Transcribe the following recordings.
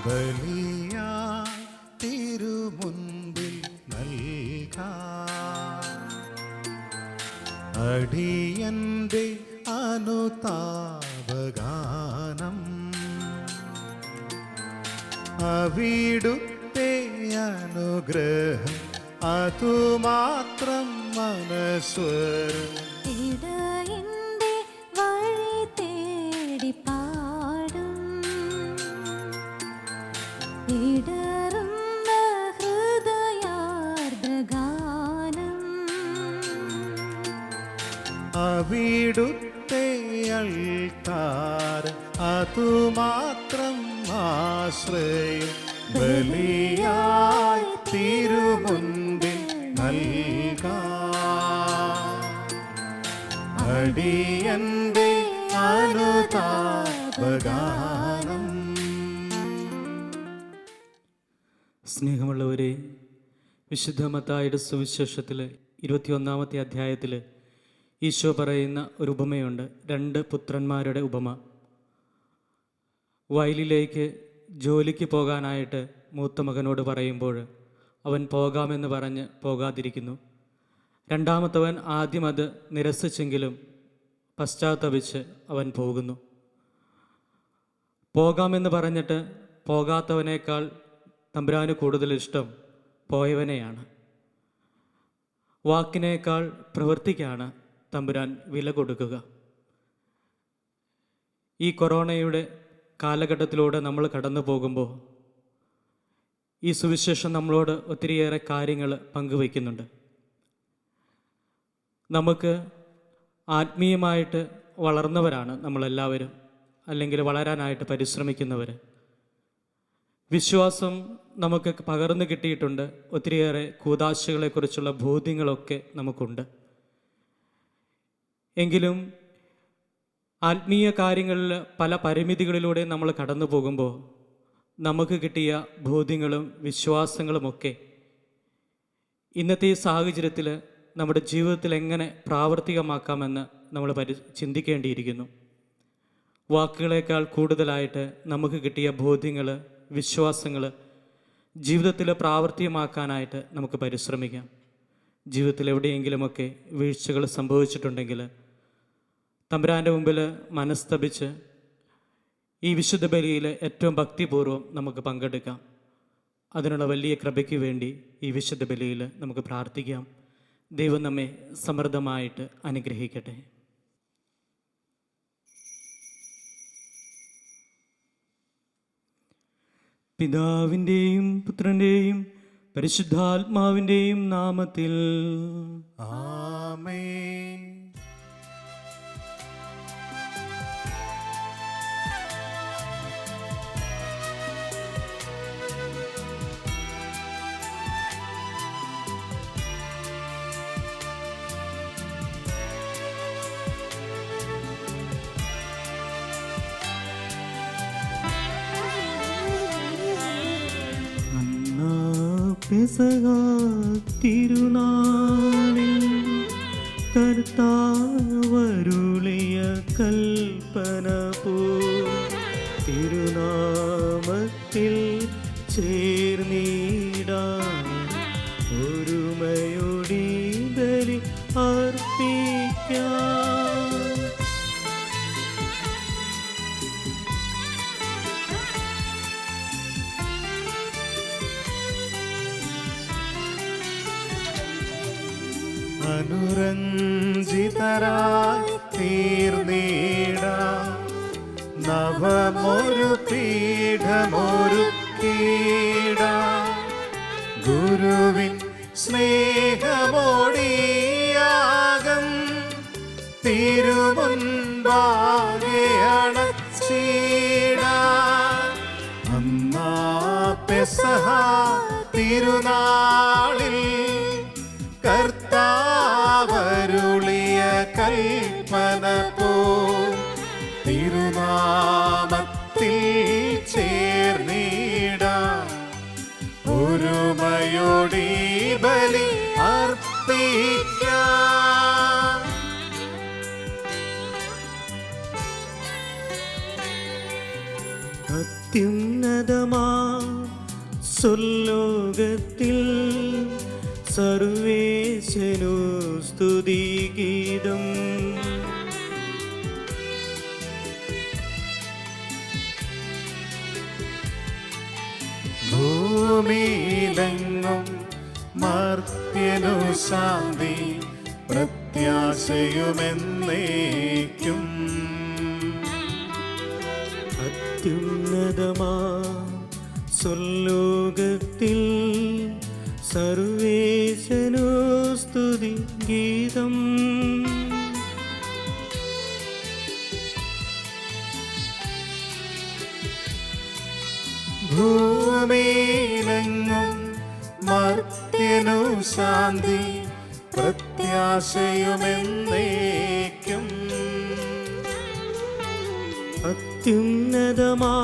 ബലിയായി തിരുമുൻപിൽ നൽകാം. അടിയന്റെ അനുതാപഗാനം അവിടുത്തെ അനുഗ്രഹം അതുമാത്രം മനസ്വരം. ഇടയന്റെ വഴി തേടി പാടും ഇടറുന്ന ഹൃദയാർദ്രഗാനം അവിടുത്തെ അൾത്താർ അതുമാത്രം ആശ്രയം. ബലിയായി തിരുമുൻപിൽ നൽകാം. അടിയന്റെ അനുതാപഗാനം. സ്നേഹമുള്ളവരെ, വിശുദ്ധ മത്തായിയുടെ സുവിശേഷത്തിൽ 21-ാമത്തെ അധ്യായത്തിൽ ഈശോ പറയുന്ന ഒരു ഉപമയുണ്ട്. 2 പുത്രന്മാരുടെ ഉപമ. വയലിലേക്ക് ജോലിക്ക് പോകാനായിട്ട് മൂത്ത മകനോട് പറയുമ്പോൾ അവൻ പോകാമെന്ന് പറഞ്ഞ് പോകാതിരിക്കുന്നു. രണ്ടാമത്തവൻ ആദ്യം അത് നിരസിച്ചെങ്കിലും പശ്ചാത്തപിച്ച് അവൻ പോകുന്നു. പോകാമെന്ന് പറഞ്ഞിട്ട് പോകാത്തവനേക്കാൾ തമ്പുരാന് കൂടുതൽ ഇഷ്ടം പോയവനെയാണ്. വാക്കിനേക്കാൾ പ്രവൃത്തിക്കാണ് തമ്പുരാൻ വില കൊടുക്കുക. ഈ കൊറോണയുടെ കാലഘട്ടത്തിലൂടെ നമ്മൾ കടന്നു പോകുമ്പോൾ ഈ സുവിശേഷം നമ്മളോട് ഒത്തിരിയേറെ കാര്യങ്ങൾ പങ്കുവയ്ക്കുന്നുണ്ട്. നമുക്ക് ആത്മീയമായിട്ട് വളർന്നവരാണ് നമ്മളെല്ലാവരും, അല്ലെങ്കിൽ വളരാനായിട്ട് പരിശ്രമിക്കുന്നവർ. വിശ്വാസം നമുക്ക് പകർന്നു കിട്ടിയിട്ടുണ്ട്. ഒത്തിരിയേറെ കൂദാശകളെക്കുറിച്ചുള്ള ബോധ്യങ്ങളൊക്കെ നമുക്കുണ്ട്. എങ്കിലും ആത്മീയ കാര്യങ്ങളിൽ പല പരിമിതികളിലൂടെ നമ്മൾ കടന്നു പോകുമ്പോൾ നമുക്ക് കിട്ടിയ ബോധ്യങ്ങളും വിശ്വാസങ്ങളുമൊക്കെ ഇന്നത്തെ ഈ സാഹചര്യത്തിൽ നമ്മുടെ ജീവിതത്തിൽ എങ്ങനെ പ്രാവർത്തികമാക്കാമെന്ന് നമ്മൾ ചിന്തിക്കേണ്ടിയിരിക്കുന്നു. വാക്കുകളേക്കാൾ കൂടുതലായിട്ട് നമുക്ക് കിട്ടിയ ബോധ്യങ്ങൾ, വിശ്വാസങ്ങൾ ജീവിതത്തിൽ പ്രാവർത്തികമാക്കാനായിട്ട് നമുക്ക് പരിശ്രമിക്കാം. ജീവിതത്തിൽ എവിടെയെങ്കിലുമൊക്കെ വീഴ്ചകൾ സംഭവിച്ചിട്ടുണ്ടെങ്കിൽ തമ്പുരാൻ്റെ മുമ്പിൽ മനസ്തപിച്ച് ഈ വിശുദ്ധ ബലിയിൽ ഏറ്റവും ഭക്തിപൂർവ്വം നമുക്ക് പങ്കെടുക്കാം. അതിനുള്ള വലിയ കൃപയ്ക്ക് വേണ്ടി ഈ വിശുദ്ധ ബലിയിൽ നമുക്ക് പ്രാർത്ഥിക്കാം. ദൈവം നമ്മെ സമൃദ്ധമായിട്ട് അനുഗ്രഹിക്കട്ടെ. പിതാവിൻ്റെയും പുത്രൻ്റെയും പരിശുദ്ധാത്മാവിൻ്റെയും നാമത്തിൽ ആമേൻ. പെസഹ തിരുനാളിൽ കർത്താവരുളിയ കൽപ്പന പോ തിരുനാമത്തിൽ ചേർന്നിടാൻ ഒരുമയോടി ബലി അർപ്പിക്കാം. അനുരഞ്ജിതരായി തീർന്നിടാം. നവമൊരു പീഠമൊരുക്കിടാം. ഗുരുവിൻ സ്നേഹമോടിയാകം തിരുമുൻപാകെ അണച്ചിടാം. അന്നാ പെസഹ തിരുനാളിൽ കർത്താവരുളിയ കൽപ്പന പോ തിരുനാമത്തിൽ ചേർന്നിടാം. ഒരുമയോടി ബലി അർപ്പിക്കാം. അത്യുന്നതമാ സർവേശനു സ്തുതിഗീതം. ഭൂമിയിലെങ്ങും മർത്യനു ശാന്തി പ്രത്യാശയുമെന്നേക്കും. അത്യുന്നതമാ സ്വർലോകത്തിൽ സർവേശനു സ്തുതിഗീതം. ഭൂമിയിലെങ്ങും മർത്യനു ശാന്തി പ്രത്യാശയുമെന്നേക്കും. അത്യുന്നതമാ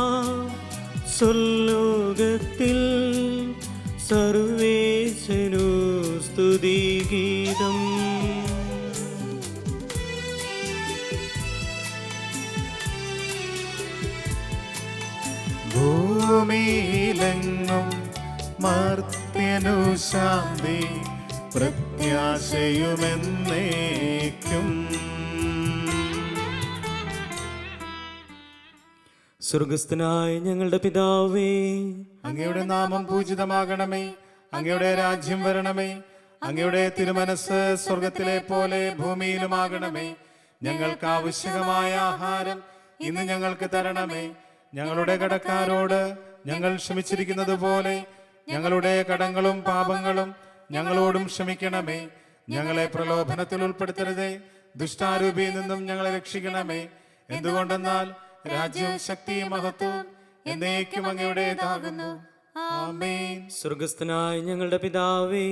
സ്വർലോകത്തിൽ സർവേശനു സ്തുതിഗീതം. ഭൂമിയിലെങ്ങും മർത്യനു ശാന്തി പ്രത്യാശയുമെന്നേക്കും. സ്വർഗസ്ഥനായ ഞങ്ങളുടെ പിതാവേ, അങ്ങയുടെ നാമം പൂജിതമാകണമേ. അങ്ങയുടെ രാജ്യം വരണമേ. അങ്ങയുടെ തിരുമനസ് സ്വർഗത്തിലെ പോലെ ഭൂമിയിലുമാകണമേ. ഞങ്ങൾക്ക് ആവശ്യമായ ആഹാരം ഇന്ന് ഞങ്ങൾക്ക് തരണമേ. ഞങ്ങളുടെ കടക്കാരോട് ഞങ്ങൾ ക്ഷമിച്ചിരിക്കുന്നത് പോലെ ഞങ്ങളുടെ കടങ്ങളും പാപങ്ങളും ഞങ്ങളോടും ക്ഷമിക്കണമേ. ഞങ്ങളെ പ്രലോഭനത്തിൽ ഉൾപ്പെടുത്തരുതേ, ദുഷ്ടാരൂപിയിൽ നിന്നും ഞങ്ങളെ രക്ഷിക്കണമേ. എന്തുകൊണ്ടെന്നാൽ രാജ്യവും ശക്തിയും മഹത്വവും എന്നേക്കും അങ്ങയുടേതാകുന്നു. ആമേൻ. സ്വർഗസ്ഥനായ ഞങ്ങളുടെ പിതാവേ,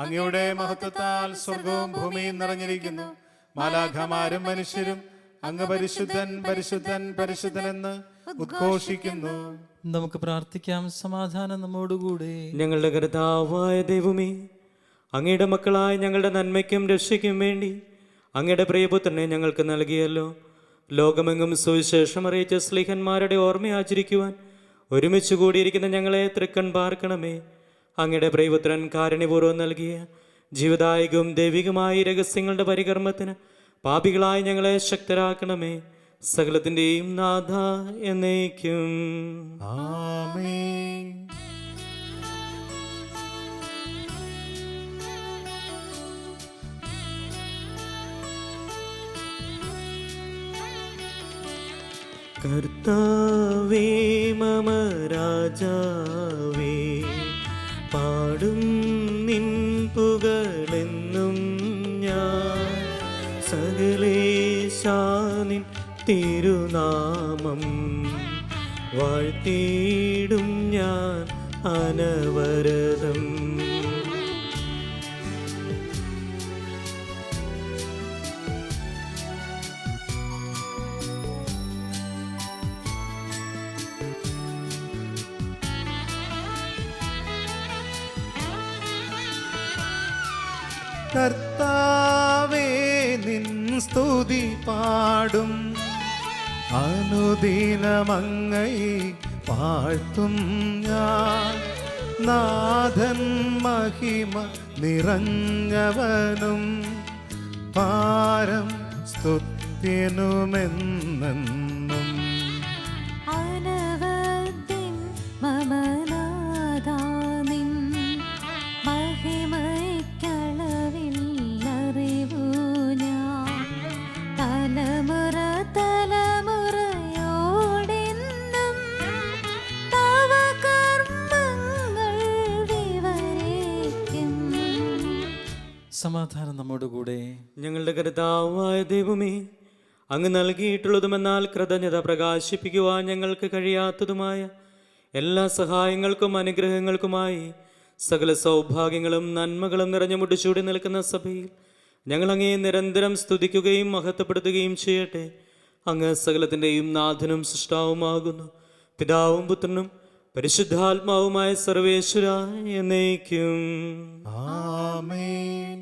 അങ്ങയുടെ മഹത്വത്താൽ സ്വർഗവും ഭൂമിയും നിറഞ്ഞിരിക്കുന്നു. മാലാഖമാരും മനുഷ്യരും അങ്ങ് പരിശുദ്ധൻ പരിശുദ്ധൻ പരിശുദ്ധൻ എന്ന് ഉദ്ഘോഷിക്കുന്നു. നമുക്ക് പ്രാർത്ഥിക്കാം. സമാധാനം നമ്മോടുകൂടെ. ഞങ്ങളുടെ കർത്താവായ ദൈവമേ, അങ്ങയുടെ മക്കളായ ഞങ്ങളുടെ നന്മയ്ക്കും രക്ഷയ്ക്കും വേണ്ടി അങ്ങയുടെ പ്രിയപുത്രനെ ഞങ്ങൾക്ക് നൽകിയല്ലോ. ലോകമെങ്ങും സുവിശേഷം അറിയിച്ച സ്ലീഹന്മാരുടെ ഓർമ്മ ആചരിക്കുവാൻ ഒരുമിച്ച് കൂടിയിരിക്കുന്ന ഞങ്ങളെ തൃക്കൺ പാർക്കണമേ. അങ്ങയുടെ പ്രിയപുത്രൻ കാരുണ്യപൂർവ്വം നൽകിയ ജീവദായകവും ദൈവികമായ രഹസ്യങ്ങളുടെ പരികർമ്മത്തിന് പാപികളായി ഞങ്ങളെ ശക്തരാക്കണമേ. സകലത്തിൻ്റെയും നാഥ എന്നേക്കും. ആമേൻ. കർത്താവേ മമ രാജാവേ, പാടും നിൻ പുകളെന്നും ഞാൻ. സകലേശാനിൻ തിരുനാമം വാഴ്ത്തിയിടും ഞാൻ അനവരതം. കർത്താവേ നിൻ സ്തുതി പാടും, അനുദിനമങ്ങയെ പാഴ്ത്തും ഞാൻ. നാഥൻ മഹിമ നിറഞ്ഞവനും പാരം സ്തുത്യനുമെന്നെന്നും. അനവദ്യൻ മമ നാഥാ നിൻ മഹിമയ്ക്കളവില്ലറിവു ഞാൻ. തലമുറ തലമുറയോടെന്നും തവ കർമ്മങ്ങൾ വിവരിക്കും. സമാധാനം നമ്മോടുകൂടെ. ഞങ്ങളുടെ കർത്താവായ ദൈവമേ, അങ്ങ് നൽകിയിട്ടുള്ളതുമെന്നാൽ കൃതജ്ഞത പ്രകാശിപ്പിക്കുവാൻ ഞങ്ങൾക്ക് കഴിയാത്തതുമായ എല്ലാ സഹായങ്ങൾക്കും അനുഗ്രഹങ്ങൾക്കുമായി സകല സൗഭാഗ്യങ്ങളും നന്മകളും നിറഞ്ഞു മുടിച്ചൂടി നിൽക്കുന്ന സഭയിൽ ഞങ്ങൾ അങ്ങയെ നിരന്തരം സ്തുതിക്കുകയും മഹത്വപ്പെടുത്തുകയും ചെയ്യട്ടെ. അങ്ങ് സകലത്തിൻ്റെയും നാഥനും സൃഷ്ടാവുമാകുന്നു. പിതാവും പുത്രനും പരിശുദ്ധാത്മാവുമായ സർവേശ്വര എന്നേക്കും. ആമേൻ.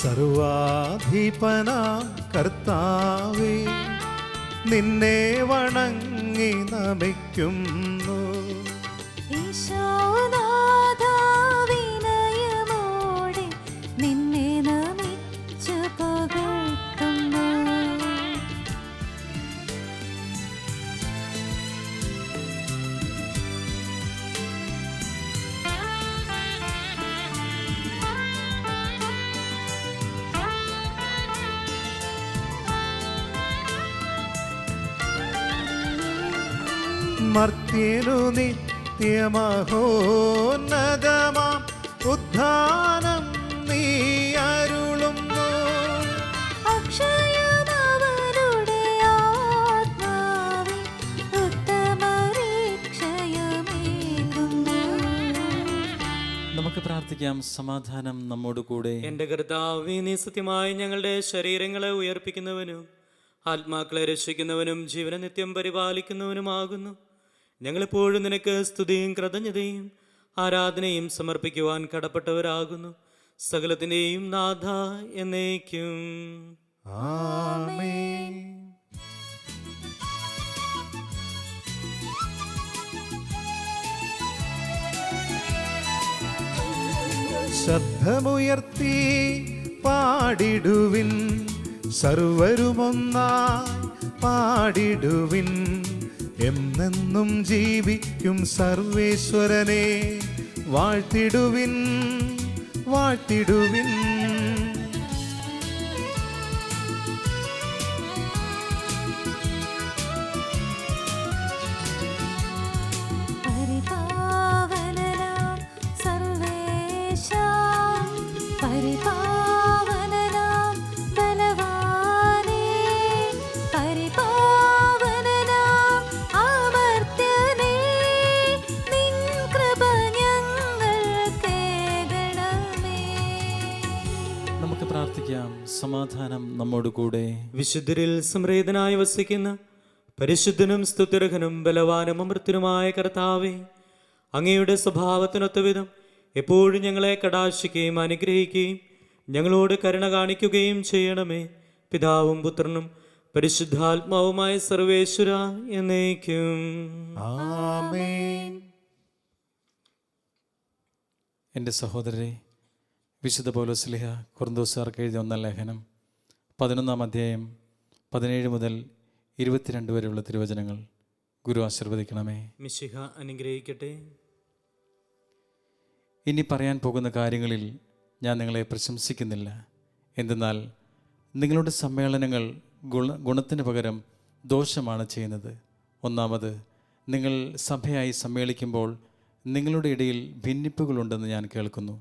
സർവാധിപനാം കർത്താവേ, നിന്നെ വണങ്ങി നമിക്കുന്നു. ഈശോനാഥാ വിനയമോടെ നിന്നെ നമിച്ചു പുകഴ്ത്തുന്നു. മർത്യനു നിത്യമഹോന്നതമാം ഉദ്ധാനം നീ അരുളുന്നു. അക്ഷയമവരുടെ ആത്മാവിൽ ഉത്തമരീക്ഷയമേകുന്നു. നമുക്ക് പ്രാർത്ഥിക്കാം. സമാധാനം നമ്മോട് കൂടെ. എൻ്റെ കർത്താവേ, നീ സത്യമായി ഞങ്ങളുടെ ശരീരങ്ങളെ ഉയർപ്പിക്കുന്നവനും ആത്മാക്കളെ രക്ഷിക്കുന്നവനും ജീവനെ നിത്യം പരിപാലിക്കുന്നവനുമാകുന്നു. ഞങ്ങളെപ്പോഴും നിനക്ക് സ്തുതിയും കൃതജ്ഞതയും ആരാധനയും സമർപ്പിക്കുവാൻ കടപ്പെട്ടവരാകുന്നു. സകലത്തിൻ്റെയും നാഥ എന്നേക്കും. ആമേൻ. ശബ്ദമുയർത്തി പാടിടുവിൻ, സർവരുമൊന്നായി പാടിടുവിൻ. എന്നെന്നും ജീവിക്കും സർവേശ്വരനെ വാഴ്ത്തിടുവിൻ, വാഴ്ത്തിടുവിൻ. പരിപാവനനാം സർവേശാ, പരിപാവനനാം ബലവാനേ, പരിപാവനനാം അമർത്യനേ, നിൻ കൃപ ഞങ്ങൾക്കേകണമേ. നമുക്ക് പ്രാർത്ഥിക്കാം. സമാധാനം നമ്മോട് കൂടെ. വിശുദ്ധരിൽ സംപ്രീതനായി വസിക്കുന്ന പരിശുദ്ധനും സ്തുത്യർഹനും ബലവാനും അമൃത്യനുമായ കർത്താവേ, അങ്ങയുടെ സ്വഭാവത്തിനൊത്ത വിധം എപ്പോഴും ഞങ്ങളെ കടാക്ഷിക്കുകയും അനുഗ്രഹിക്കുകയും ഞങ്ങളോട് കരുണ കാണിക്കുകയും ചെയ്യണമേ. പിതാവും പുത്രനും പരിശുദ്ധാത്മാവുമായ സർവേശ്വര എന്നേക്കും. ആമേൻ. എൻ്റെ സഹോദരരെ, വിശുദ്ധ പൗലോസ്ലീഹ കൊരിന്തോസുകാർക്ക് എഴുതിയ 1 ലേഖനം 11 അധ്യായം 17 മുതൽ 22 വരെയുള്ള തിരുവചനങ്ങൾ ഗുരു ആശീർവദിക്കണമേ. മിശിഹ അനുഗ്രഹിക്കട്ടെ. ഇനി പറയാൻ പോകുന്ന കാര്യങ്ങളിൽ ഞാൻ നിങ്ങളെ പ്രശംസിക്കുന്നില്ല. എന്തെന്നാൽ നിങ്ങളുടെ സമ്മേളനങ്ങൾ ഗുണത്തിന് പകരം ദോഷമാണ് ചെയ്യുന്നത്. ഒന്നാമത്, നിങ്ങൾ സഭയായി സമ്മേളിക്കുമ്പോൾ നിങ്ങളുടെ ഇടയിൽ ഭിന്നിപ്പുകളുണ്ടെന്ന് ഞാൻ കേൾക്കുന്നു.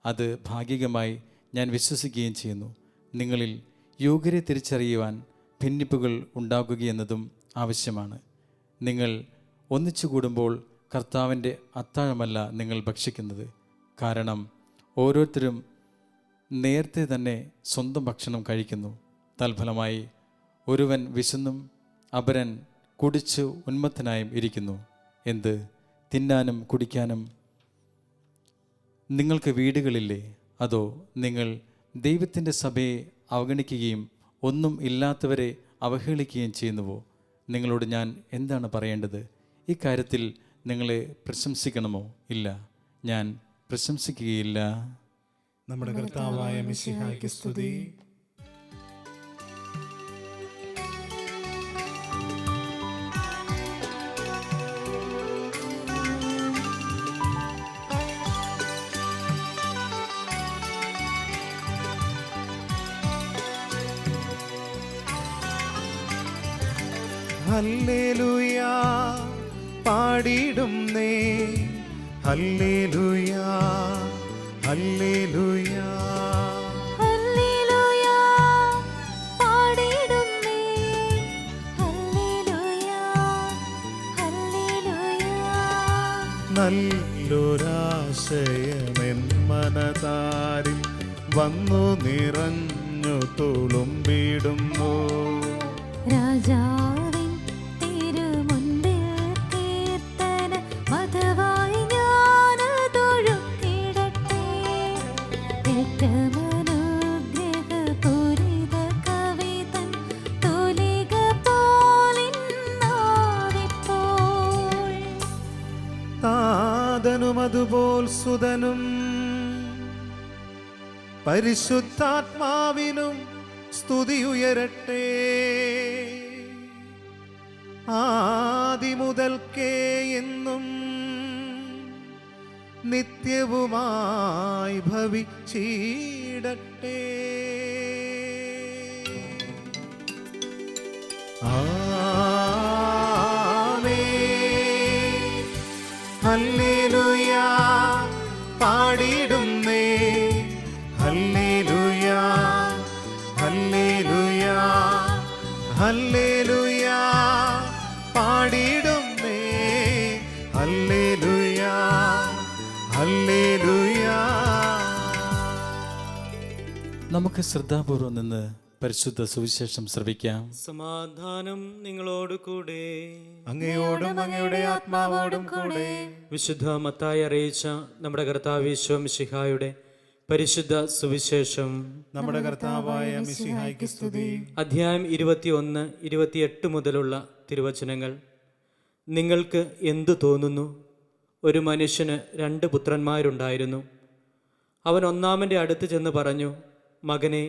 അത് ഭാഗികമായി ഞാൻ വിശ്വസിക്കുകയും ചെയ്യുന്നു. നിങ്ങളിൽ യോഗ്യരെ തിരിച്ചറിയുവാൻ ഭിന്നിപ്പുകൾ ഉണ്ടാകുകയെന്നതും ആവശ്യമാണ്. നിങ്ങൾ ഒന്നിച്ചു കൂടുമ്പോൾ കർത്താവിൻ്റെ അത്താഴമല്ല നിങ്ങൾ ഭക്ഷിക്കുന്നത്. കാരണം ഓരോരുത്തരും നേരത്തെ തന്നെ സ്വന്തം ഭക്ഷണം കഴിക്കുന്നു. തൽഫലമായി ഒരുവൻ വിശന്നും അപരൻ കുടിച്ചു ഉന്മത്തനായും ഇരിക്കുന്നു. എന്ത് തിന്നാനും കുടിക്കാനും നിങ്ങൾക്ക് വീടുകളില്ലേ? അതോ നിങ്ങൾ ദൈവത്തിൻ്റെ സഭയെ അവഗണിക്കുകയും ഒന്നും ഇല്ലാത്തവരെ അവഹേളിക്കുകയും ചെയ്യുന്നുവോ? നിങ്ങളോട് ഞാൻ എന്താണ് പറയേണ്ടത്? ഇക്കാര്യത്തിൽ നിങ്ങളെ പ്രശംസിക്കണമോ? ഇല്ല, ഞാൻ പ്രശംസിക്കുകയില്ല. നമ്മുടെ കർത്താവായ മിശിഹായ്ക്ക് സ്തുതി. ഹല്ലേലൂയാ പാടിടുന്നേ, ഹല്ലേലൂയാ ഹല്ലേലൂയാ. ഹല്ലേലൂയാ പാടിടുന്നേ, ഹല്ലേലൂയാ ഹല്ലേലൂയാ. നല്ലൊരാശയമെൻ മനതാരിൽ വന്നു നിറഞ്ഞു തുളുമ്പിടുന്നു. രാജാവിൻ തിരുമുൻപിൽ കീർത്തന മധുവായി ഞാനതൊഴുക്കിടട്ടെ. ഏറ്റമനുഗ്രഹീതനാം താതനും അതുപോൽ സുതനും പരിശുദ്ധാത്മാവിനും സ്തുതി ഉയരട്ടെ. ആദിമുതൽക്കേ എന്നും നിത്യവുമായി ഭവിച്ചിടട്ടെ. ആമേൻ. ഹല്ലേലൂയാ പാടിടുന്നേ, ഹല്ലേലൂയാ ഹല്ലേലൂയാ ഹല്ലേലൂയാ പാടിടുന്നേ, ഹല്ലേലൂയാ ഹല്ലേലൂയാ. നമുക്ക് ശ്രദ്ധാപൂർവം നിന്ന് പരിശുദ്ധ സുവിശേഷം ശ്രവിക്കാം. സമാധാനം നിങ്ങളോട് കൂടെ. അങ്ങയോടും അങ്ങയുടെ ആത്മാവോടും കൂടെ. വിശുദ്ധ മത്തായി അറിയിച്ച നമ്മുടെ കർത്താവ് ഈശോ മിശിഹായുടെ പരിശുദ്ധ സുവിശേഷം. നമ്മുടെ കർത്താവായ മിശിഹായ്ക്ക് സ്തുതി. അധ്യായം 21, 28 മുതലുള്ള തിരുവചനങ്ങൾ. നിങ്ങൾക്ക് എന്തു തോന്നുന്നു? ഒരു മനുഷ്യന് 2 പുത്രന്മാരുണ്ടായിരുന്നു. അവൻ ഒന്നാമൻ്റെ അടുത്ത് ചെന്ന് പറഞ്ഞു, മകനെ,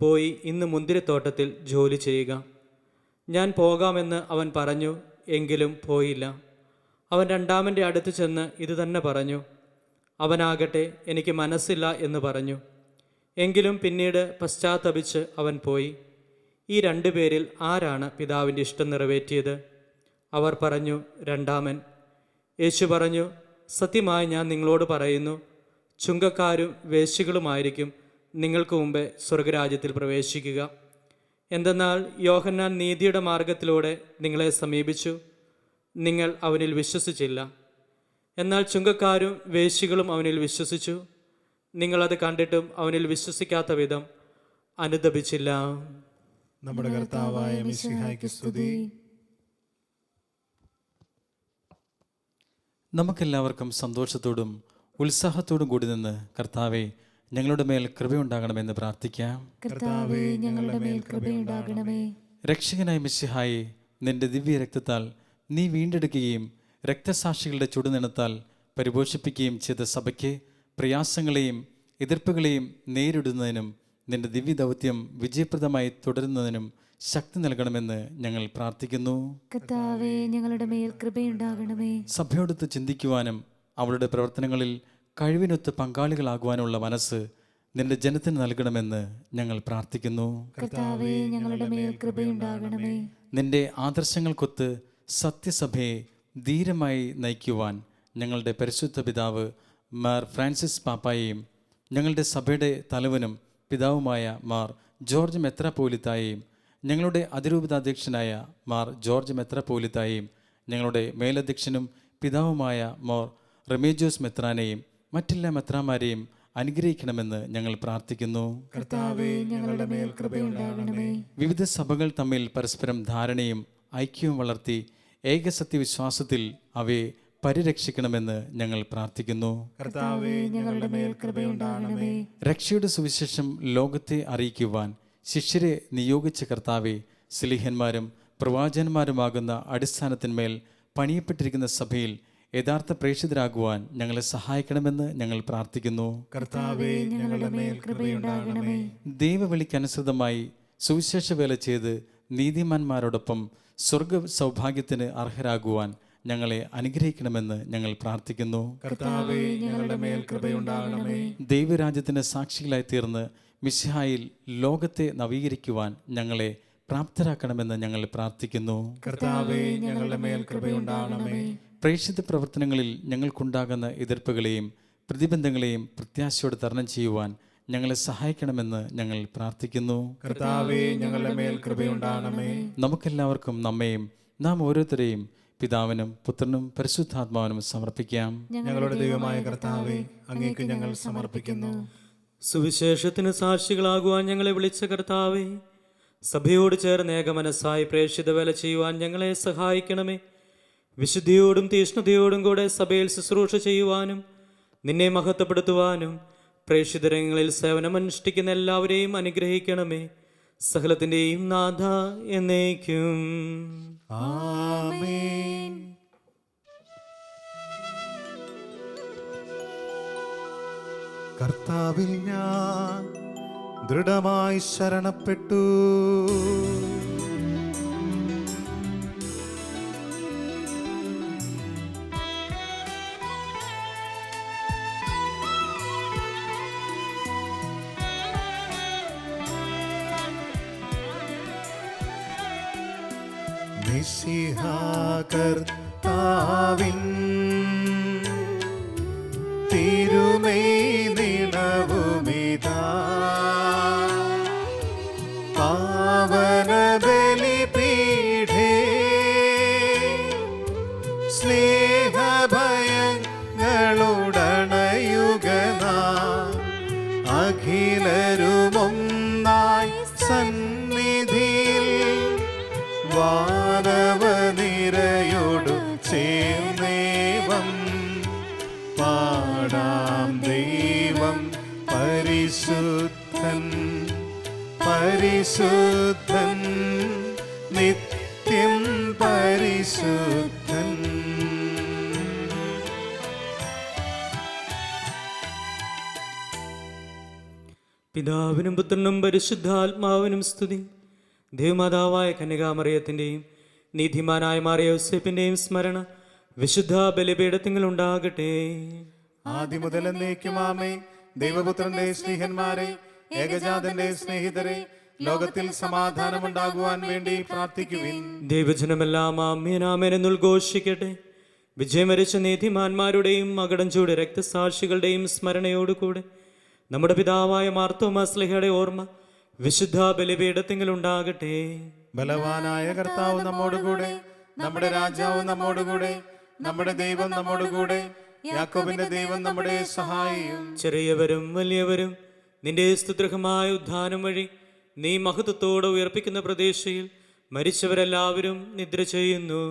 പോയി ഇന്ന് മുന്തിരിത്തോട്ടത്തിൽ ജോലി ചെയ്യുക. ഞാൻ പോകാമെന്ന് അവൻ പറഞ്ഞു, എങ്കിലും പോയില്ല. അവൻ രണ്ടാമൻ്റെ അടുത്ത് ചെന്ന് ഇതുതന്നെ പറഞ്ഞു. അവനാകട്ടെ, എനിക്ക് മനസ്സില്ല എന്ന് പറഞ്ഞു. എങ്കിലും പിന്നീട് പശ്ചാത്തപിച്ച് അവൻ പോയി. ഈ 2 പേരിൽ ആരാണ് പിതാവിൻ്റെ ഇഷ്ടം നിറവേറ്റിയത്? അവർ പറഞ്ഞു, രണ്ടാമൻ. യേശു പറഞ്ഞു, സത്യമായി ഞാൻ നിങ്ങളോട് പറയുന്നു, ചുങ്കക്കാരും വേശ്യകളുമായിരിക്കും നിങ്ങൾക്ക് മുമ്പേ സ്വർഗരാജ്യത്തിൽ പ്രവേശിക്കുക. എന്തെന്നാൽ യോഹന്നാൻ നീതിയുടെ മാർഗത്തിലൂടെ നിങ്ങളെ സമീപിച്ചു, നിങ്ങൾ അവനിൽ വിശ്വസിച്ചില്ല. എന്നാൽ ചുങ്കക്കാരും വേശ്യകളും അവനിൽ വിശ്വസിച്ചു. നിങ്ങളത് കണ്ടിട്ടും അവനിൽ വിശ്വസിക്കാത്ത വിധം അനുതപിച്ചില്ല. നമ്മുടെ കർത്താവായ മിശിഹായ്ക്ക് സ്തുതി. നമുക്കെല്ലാവർക്കും സന്തോഷത്തോടും ഉത്സാഹത്തോടും കൂടി നിന്ന് കർത്താവെ, ഞങ്ങളുടെ മേൽ കൃപയുണ്ടാകണമെന്ന് പ്രാർത്ഥിക്കാം. കർത്താവേ, ഞങ്ങളുടെ മേൽ കൃപയുണ്ടാകണമേ. രക്ഷകനായ മിശിഹായെ, നിന്റെ ദിവ്യ രക്തത്താൽ നീ വീണ്ടെടുക്കുകയും രക്തസാക്ഷികളുടെ ചുടുനിണത്താൽ പരിപോഷിപ്പിക്കുകയും ചെയ്ത സഭയ്ക്ക് പ്രയാസങ്ങളെയും എതിർപ്പുകളെയും നേരിടുന്നതിനും നിന്റെ ദിവ്യ ദൗത്യം വിജയപ്രദമായി തുടരുന്നതിനും ശക്തി നൽകണമെന്ന് ഞങ്ങൾ പ്രാർത്ഥിക്കുന്നു. കർത്താവേ, ഞങ്ങളുടെ മേൽ കൃപയുണ്ടാകണമേ. സഭയോടൊത്ത് ചിന്തിക്കുവാനും അവളുടെ പ്രവർത്തനങ്ങളിൽ കഴിവിനൊത്ത് പങ്കാളികളാകുവാനുള്ള മനസ്സ് നിന്റെ ജനത്തിന് നൽകണമെന്ന് ഞങ്ങൾ പ്രാർത്ഥിക്കുന്നു. കർത്താവേ, ഞങ്ങളുടെ മേൽ കൃപയുണ്ടാകണമേ. നിന്റെ ആദർശങ്ങൾക്കൊത്ത് സത്യസഭയെ ധീരമായി നയിക്കുവാൻ ഞങ്ങളുടെ പരിശുദ്ധ പിതാവ് മാർ ഫ്രാൻസിസ് പാപ്പായെയും ഞങ്ങളുടെ സഭയുടെ തലവനും പിതാവുമായ മാർ ജോർജ് മെത്രാപ്പോലിത്തായെയും ഞങ്ങളുടെ അതിരൂപതാധ്യക്ഷനായ മാർ ജോർജ് മെത്രാപ്പോലിത്തായെയും ഞങ്ങളുടെ മേലധ്യക്ഷനും പിതാവുമായ മാർ റെമേജോസ് മെത്രാനെയും മറ്റെല്ലാ മെത്രാമാരെയും അനുഗ്രഹിക്കണമെന്ന് ഞങ്ങൾ പ്രാർത്ഥിക്കുന്നു. കർത്താവേ, ഞങ്ങളുടെ മേൽ കൃപയുണ്ടാകണമേ. വിവിധ സഭകൾ തമ്മിൽ പരസ്പരം ധാരണയും ഐക്യവും വളർത്തി ഏകസത്യവിശ്വാസത്തിൽ അവയെ പരിരക്ഷിക്കണമെന്ന് ഞങ്ങൾ പ്രാർത്ഥിക്കുന്നു. കർത്താവേ, ഞങ്ങളുടെ മേൽ കൃപയുണ്ടാകണമേ. രക്ഷയുടെ സുവിശേഷം ലോകത്തെ അറിയിക്കുവാൻ ശിഷ്യരെ നിയോഗിച്ച കർത്താവെ, സ്ലീഹന്മാരും പ്രവാചകന്മാരുമാകുന്ന അടിസ്ഥാനത്തിന്മേൽ പണിയപ്പെട്ടിരിക്കുന്ന സഭയിൽ യഥാർത്ഥ പ്രേക്ഷിതരാകുവാൻ ഞങ്ങളെ സഹായിക്കണമെന്ന് ഞങ്ങൾ പ്രാർത്ഥിക്കുന്നു. കർത്താവേ, ഞങ്ങളുടെ മേൽ കൃപയുണ്ടാകണമേ. ദൈവവിളിക്കനുസൃതമായി സുവിശേഷ വേല ചെയ്ത് നീതിമാന്മാരോടൊപ്പം സ്വർഗ സൗഭാഗ്യത്തിന് അർഹരാകുവാൻ ഞങ്ങളെ അനുഗ്രഹിക്കണമെന്ന് ഞങ്ങൾ പ്രാർത്ഥിക്കുന്നു. കർത്താവേ, ഞങ്ങളുടെ മേൽ കൃപയുണ്ടാകണമേ. ദൈവരാജ്യത്തിന് സാക്ഷികളായി തീർന്ന് മിശിഹായിൽ ലോകത്തെ നവീകരിക്കുവാൻ ഞങ്ങളെ പ്രാപ്തരാക്കണമെന്ന് ഞങ്ങൾ പ്രാർത്ഥിക്കുന്നു. കർത്താവേ, ഞങ്ങളുടെ മേൽ കൃപയുണ്ടാകണമേ. പ്രേക്ഷിത പ്രവർത്തനങ്ങളിൽ ഞങ്ങൾക്കുണ്ടാകുന്ന എതിർപ്പുകളെയും പ്രതിബന്ധങ്ങളെയും പ്രത്യാശയോടെ തരണം ചെയ്യുവാൻ ഞങ്ങളെ സഹായിക്കണമെന്ന് ഞങ്ങൾ പ്രാർത്ഥിക്കുന്നു. കർത്താവേ, ഞങ്ങളുടെ മേൽ കൃപയുണ്ടാകണമേ. നമുക്കെല്ലാവർക്കും നമ്മെയും നാം ഓരോരുത്തരെയും പിതാവിനും പുത്രനും പരിശുദ്ധാത്മാവിനും സമർപ്പിക്കാം. ഞങ്ങളുടെ ദൈവമായ കർത്താവേ, അങ്ങേക്ക് ഞങ്ങൾ സമർപ്പിക്കുന്നു. സുവിശേഷത്തിന് സാക്ഷികളാകുവാൻ ഞങ്ങളെ വിളിച്ച കർത്താവേ, സഭയോട് ചേർന്ന് ഏകമനസ്സായി പ്രേക്ഷിത വേല ചെയ്യുവാൻ ഞങ്ങളെ സഹായിക്കണമേ. വിശുദ്ധിയോടും തീഷ്ണതയോടും കൂടെ സഭയിൽ ശുശ്രൂഷ ചെയ്യുവാനും നിന്നെ മഹത്വപ്പെടുത്തുവാനും പ്രേക്ഷിതരങ്ങളിൽ സേവനമനുഷ്ഠിക്കുന്ന എല്ലാവരെയും അനുഗ്രഹിക്കണമേ. സകലത്തിൻ്റെയും നാഥ എന്നേക്കും. ആമേൻ. കർത്താവിൽ ഞാൻ ദൃഢമായി ശരണപ്പെട്ടു. മിശിഹാ കർത്താവിൻ തിരുമൈ നിണവുമിതാ പാവന ബലിപീഠേ സ്നേഹഭയങ്ങളുടണയുഗനാം അഖിലരുമൊന്നായി സന്നിധിയിൽ വാനവനിരയോടു ചേർന്നേവം പാടാം ദൈവം പരിശുദ്ധൻ പരിശുദ്ധൻ നിത്യം പരിശുദ്ധൻ. പിതാവിനും പുത്രനും പരിശുദ്ധാത്മാവിനും സ്തുതി. ദേവമാതാവായ കന്യകാമറിയത്തിൻ്റെയും നീതിമാനായ മാറിയ യോസേപ്പിൻ്റെയും സ്മരണ വിശുദ്ധ ബലിപീഠത്തിങ്ങളുണ്ടാകട്ടെ. ആദ്യം മുതൽ എന്നേക്കും ആമേൻ. ദൈവപുത്രന്റെ സ്നേഹന്മാരെ, ഏകജാതന്റെ സ്നേഹിതരെ, ലോകത്തിൽ സമാധാനമുണ്ടാകുവാൻ വേണ്ടി പ്രാർത്ഥിക്കുവിൻ. ദൈവജനമെല്ലാം ആമേൻ ആമേൻ എന്നുദ്ഘോഷിക്കട്ടെ. വിജയം വരിച്ച നീതിമാന്മാരുടെയും മകടം ചൂട് രക്തസാക്ഷികളുടെയും സ്മരണയോടുകൂടെ നമ്മുടെ പിതാവായ മാർത്തോമാ ശ്ലീഹയുടെ ഓർമ്മ വിശുദ്ധ ബലിപീഠത്തിങ്ങളുണ്ടാകട്ടെ. ബലവാനായ കർത്താവ് നമ്മോടുകൂടെ, നമ്മുടെ രാജാവ് നമ്മോടുകൂടെ, നമ്മുടെ ദൈവം നമ്മോടുകൂടെ, യാക്കോബിന്റെ ദൈവം നമ്മുടെ സഹായിയും. ചെറിയവരും വലിയവരും നിന്റെ സ്തുത്യർഹമായ ഉദ്ധാനം വഴി നീ മഹത്വത്തോടെ ഉയർപ്പിക്കുന്ന പ്രതീക്ഷയിൽ മരിച്ചവരെല്ലാവരും നിദ്ര ചെയ്യുന്നു.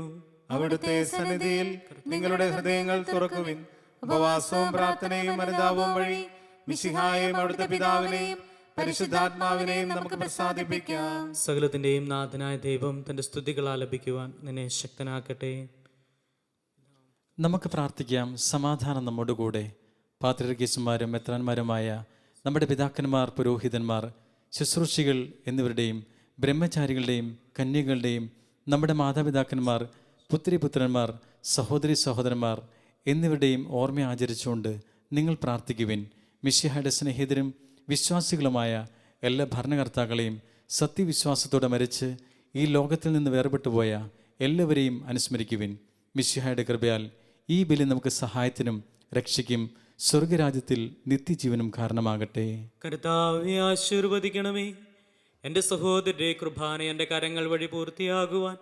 അവിടുത്തെ സന്നിധിയിൽ നിങ്ങളുടെ ഹൃദയങ്ങൾ തുറക്കുവിൻ. ഉപവാസവും പ്രാർത്ഥനയും അനുതാപവും വഴി മിശിഹായെയും അവിടുത്തെ പിതാവിനെയും പരിശുദ്ധാത്മാവിനെയും നമുക്ക് പ്രസാദിപ്പിക്കാം. സകലത്തിന്റെയും നാഥനായ ദൈവം തന്റെ സ്തുതികൾ ആലപിക്കുവാൻ നിന്നെ ശക്തനാക്കട്ടെ. നമുക്ക് പ്രാർത്ഥിക്കാം. സമാധാനം നമ്മോടുകൂടെ. പാത്രികേസുമാരും മെത്രാന്മാരുമായ നമ്മുടെ പിതാക്കന്മാർ, പുരോഹിതന്മാർ, ശുശ്രൂഷികൾ എന്നിവരുടെയും ബ്രഹ്മചാരികളുടെയും കന്യകളുടെയും നമ്മുടെ മാതാപിതാക്കന്മാർ, പുത്രിപുത്രന്മാർ, സഹോദരി സഹോദരന്മാർ എന്നിവരുടെയും ഓർമ്മ ആചരിച്ചുകൊണ്ട് നിങ്ങൾ പ്രാർത്ഥിക്കുവിൻ. മിശിഹായുടെ സ്നേഹിതരും വിശ്വാസികളുമായ എല്ലാ ഭരണകർത്താക്കളെയും സത്യവിശ്വാസത്തോടെ മരിച്ച് ഈ ലോകത്തിൽ നിന്ന് വേർപെട്ടുപോയ എല്ലാവരെയും അനുസ്മരിക്കുവിൻ. മിശിഹായുടെ കൃപയാൽ ഈ ബലി നമുക്ക് സഹായത്തിനും രക്ഷയ്ക്കും സ്വർഗരാജ്യത്തിൽ നിത്യജീവനും കാരണമാകട്ടെ. കർത്താവേ ആശീർവദിക്കണമേ. എൻ്റെ സഹോദരന്റെ കുർബാന എൻ്റെ കരങ്ങൾ വഴി പൂർത്തിയാകുവാൻ